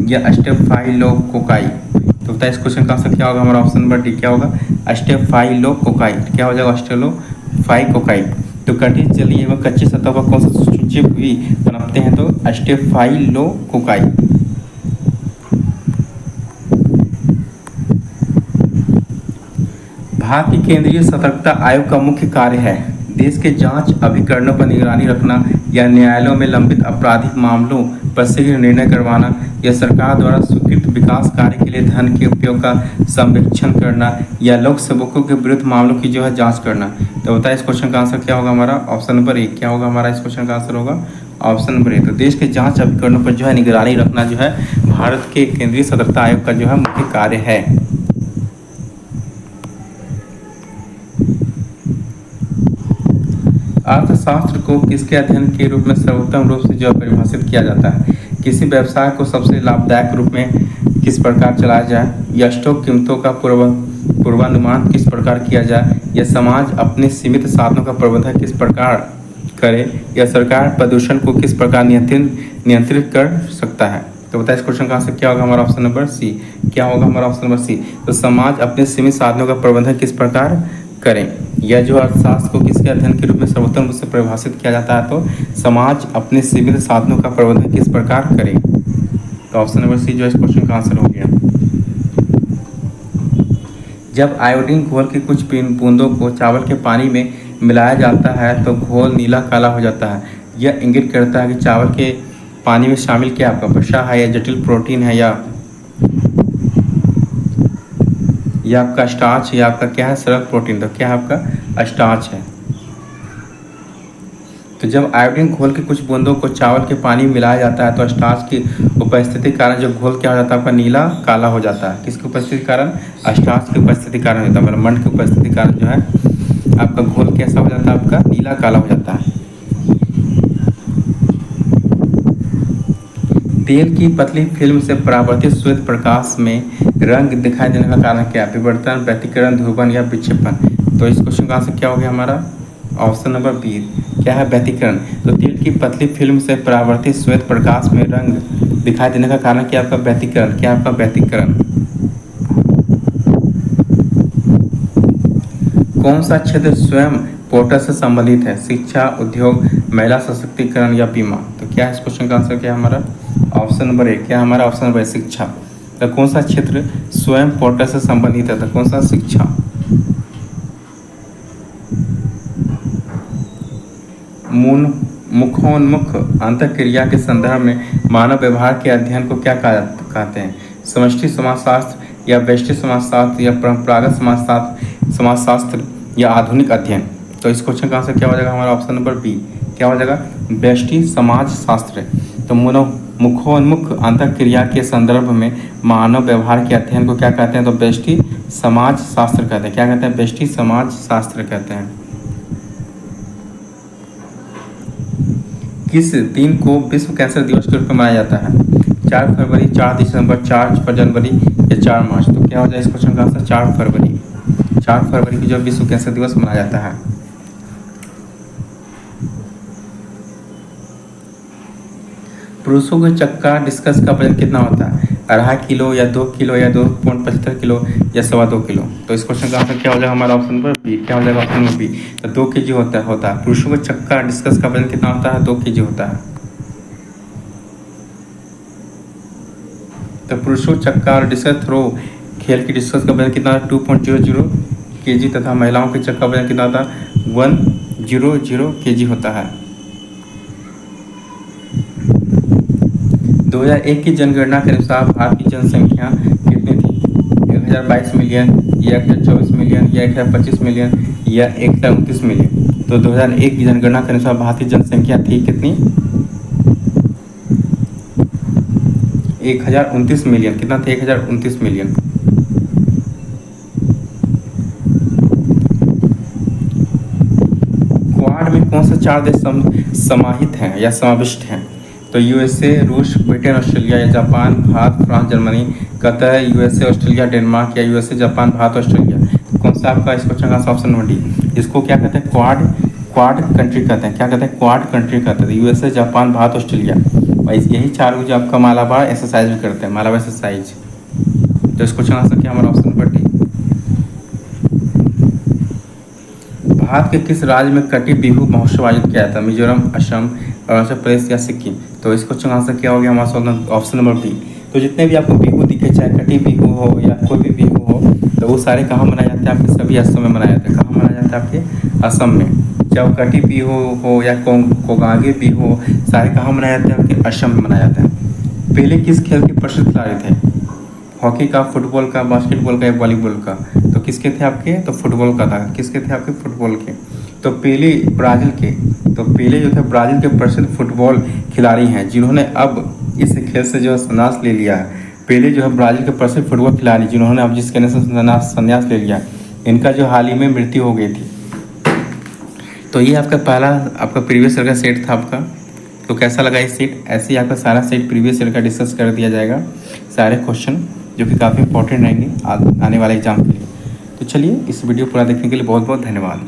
या स्टेफाइलोकोकाई। तो बताइए इस क्वेश्चन का आंसर क्या होगा हमारा? ऑप्शन नंबर डी क्या होगा? स्टेफाइलोकोकाई। क्या हो जाएगा? स्टेफाइलोकोकाई। तो कटी, जली एवं कच्ची सतह पर कौन से सूक्ष्म जीव भी पनपते हैं? तो स्टेफाइलोकोकाई। भारतीय केंद्रीय सतर्कता आयोग का मुख्य कार्य है देश के जांच अभिकरणों पर निगरानी रखना या न्यायालयों में लंबित आपराधिक मामलों पर शीघ्र निर्णय करवाना या सरकार द्वारा स्वीकृत विकास कार्य के लिए धन के उपयोग का संरक्षण करना या लोक सेवकों के विरुद्ध मामलों की जो है जांच करना। तो बताइए इस क्वेश्चन का आंसर क्या होगा हमारा? Option number A. क्या होगा हमारा इस क्वेश्चन का आंसर? होगा ऑप्शन नंबर ए। तो देश के जांच अभिकरणों पर जो है निगरानी रखना जो है भारत के केंद्रीय सतर्कता आयोग का जो है मुख्य कार्य है। अर्थशास्त्र को किसके अध्ययन के रूप में सर्वोत्तम रूप से जो परिभाषित किया जाता है? किसी व्यवसाय को सबसे लाभदायक रूप में किस प्रकार चलाया जाए, या स्टॉक कीमतों का पूर्वानुमान किस प्रकार किया जाए, या समाज अपने सीमित साधनों का प्रबंधन किस प्रकार करे, या सरकार प्रदूषण को किस प्रकार नियंत्रित कर सकता है। तो बताइए इस क्वेश्चन का आंसर क्या होगा हमारा? Option number C. क्या होगा हमारा? Option number C. तो समाज अपने सीमित साधनों का प्रबंधन किस प्रकार करें, यह जो अर्थशास्त्र को किसके अध्ययन के रूप में सर्वोत्तम रूप से परिभाषित किया जाता है? तो समाज अपने सीमित साधनों का प्रबंधन किस प्रकार करे। तो ऑप्शन नंबर सी जो इस क्वेश्चन का आंसर हो गया। जब आयोडीन घोल की कुछ बूंदों को चावल के पानी में मिलाया जाता है तो घोल नीला काला हो जाता है। यह इंगित करता है कि चावल के पानी में शामिल क्या आपका वसा है, या जटिल प्रोटीन है, या आपका स्टार्च, या आपका क्या है? सरल प्रोटीन। तो क्या है आपका? स्टार्च है। तो जब आयोडीन घोल के कुछ बूंदों को चावल के पानी में मिलाया जाता है तो स्टार्च की उपस्थिति के कारण जो घोल क्या हो जाता है आपका? नीला काला हो जाता है। किसकी उपस्थिति के कारण? स्टार्च की उपस्थिति के कारण होता है, मतलब मंड की उपस्थिति के कारण जो है आपका घोल कैसा हो जाता है, आपका नीला काला हो जाता है। तेल की पतली फिल्म से परावर्तित श्वेत प्रकाश में रंग दिखाई देने का कारण क्या है? विवर्तन, व्यतिकरण, ध्रुवन या विक्षेपण। तो इस क्वेश्चन का आंसर क्या हो गया हमारा? ऑप्शन नंबर बी, क्या है? व्यतिकरण। तो तेल की पतली फिल्म से परावर्तित श्वेत प्रकाश में रंग दिखाई देने का कारण क्या? आपका व्यतिकरण। क्या आपका? व्यतिकरण। कौन सा क्षेत्र स्वयं पोर्टल से संबंधित है? शिक्षा, उद्योग, महिला सशक्तिकरण या बीमा। तो क्या है इस क्वेश्चन का आंसर? क्या है हमारा? Option number A. क्या हमारा? ऑप्शन नंबर ए, शिक्षा। तो कौन सा क्षेत्र स्वयं पोर्टल से संबंधित है? तो कौन सा? शिक्षा। मुखोन्मुख अंतःक्रिया के संदर्भ में मानव व्यवहार के अध्ययन को क्या कहते हैं? समष्टि समाजशास्त्र या व्यष्टि समाजशास्त्र या परंपरागत समाजशास्त्र या आधुनिक अध्ययन। तो इस क्वेश्चन का आंसर क्या हो जाएगा हमारा? Option number B. क्या हो जाएगा? व्यष्टि समाजशास्त्र। तो मुखोन्मुख अंतःक्रिया के संदर्भ में मानव व्यवहार के अध्ययन को क्या कहते हैं? तो व्यष्टि समाजशास्त्र कहते हैं। क्या कहते हैं? व्यष्टि समाजशास्त्र कहते हैं। किस दिन को विश्व कैंसर दिवस के रूप में मनाया जाता है? 4 फरवरी, 4 दिसंबर, 4 जनवरी या 4 मार्च। तो क्या हो जाए इस क्वेश्चन का आंसर? 4 फरवरी। 4 फरवरी की जो विश्व कैंसर दिवस मनाया जाता है। पुरुषों के चक्का डिस्कस का वजन कितना होता है? 2.5 किलो या 2 किलो या 2.75 किलो या 2.25 किलो। तो इस क्वेश्चन का आंसर क्या हो जाएगा हमारा? Option number B. क्या हो जाएगा? Option number B. तो 2 kg होता है। पुरुषों का चक्का डिस्कस का वजन कितना होता है? 2 kg होता है। तो पुरुषों चक्का और डिस्कस थ्रो खेल की डिस्कस का वजन कितना? 2.00 kg तथा महिलाओं के चक्का वजन कितना होता है? 100 kg होता है। 2001 की जनगणना के अनुसार भारत की जनसंख्या कितनी थी? 1022 मिलियन या 1024 मिलियन या 1025 मिलियन या 1029 मिलियन। तो 2001 की जनगणना के अनुसार भारत की जनसंख्या थी कितनी? 1029 मिलियन। कितना था? 1029 मिलियन। क्वाड में कौन से 4 देश समाहित हैं या समाविष्ट हैं? तो यूएसए, रूस, ब्रिटेन, ऑस्ट्रेलिया या Japan, Bharat, France, Germany, Qatar, USA, Australia, Denmark या यूएसए, जापान, भारत, ऑस्ट्रेलिया। तो कौन सा आपका इस क्वेश्चन का ऑप्शन नंबर डी। इसको क्या कहते हैं? क्वाड कंट्री कहते हैं। क्या कहते हैं? क्वाड कंट्री कहते हैं। USA, Japan, Bharat, Australia. और यही 4 जो आपका मालाबार एक्सरसाइज भी करते हैं, मालाबार एक्सरसाइज। तो इस क्वेश्चन आंसर क्या हमारा? Option number D. भारत के किस राज्य में कटी बिहू महोत्सव आयोजित किया जाता है? मिजोरम, असम, अरुणाचल प्रदेश या सिक्किम। तो इस क्वेश्चन का आंसर क्या हो गया हमारा? Option number B. तो जितने भी आपको बिहू दिखे, चाहे कटी बिहू हो या कोई भी बिहू हो, तो वो सारे कहाँ मनाए जाते हैं? आपके सभी असम में मनाया जाता है। कहाँ मनाया जाता है? आपके असम में। चाहे वो कटी बिहू हो या कोगांगे बिहू हो, सारे कहाँ मनाए जाते हैं? आपके असम में मनाया जाता है। पहले किस खेल के प्रसिद्ध खिलाड़ी थे? हॉकी का, फुटबॉल का, बास्केटबॉल का या वॉलीबॉल का। तो किसके थे आपके? तो फुटबॉल का था। किसके थे आपके? फुटबॉल के। तो पेले ब्राज़ील के, तो पेले जो थे ब्राज़ील के प्रसिद्ध फुटबॉल खिलाड़ी हैं, जिन्होंने अब इस खेल से जो है संन्यास ले लिया है। पेले जो है ब्राज़ील के प्रसिद्ध फुटबॉल खिलाड़ी, जिन्होंने अब जिस खेल से संन्यास ले लिया, इनका जो हाल ही में मृत्यु हो गई थी। तो ये आपका पहला आपका प्रीवियस ईयर का सेट था आपका। तो कैसा लगा ये सेट? ऐसे ही आपका सारा सेट प्रीवियस ईयर का डिस्कस कर दिया जाएगा, सारे क्वेश्चन जो कि काफ़ी इंपॉर्टेंट रहेंगे आने वाले एग्जाम के लिए। तो चलिए, इस वीडियो पूरा देखने के लिए बहुत बहुत धन्यवाद।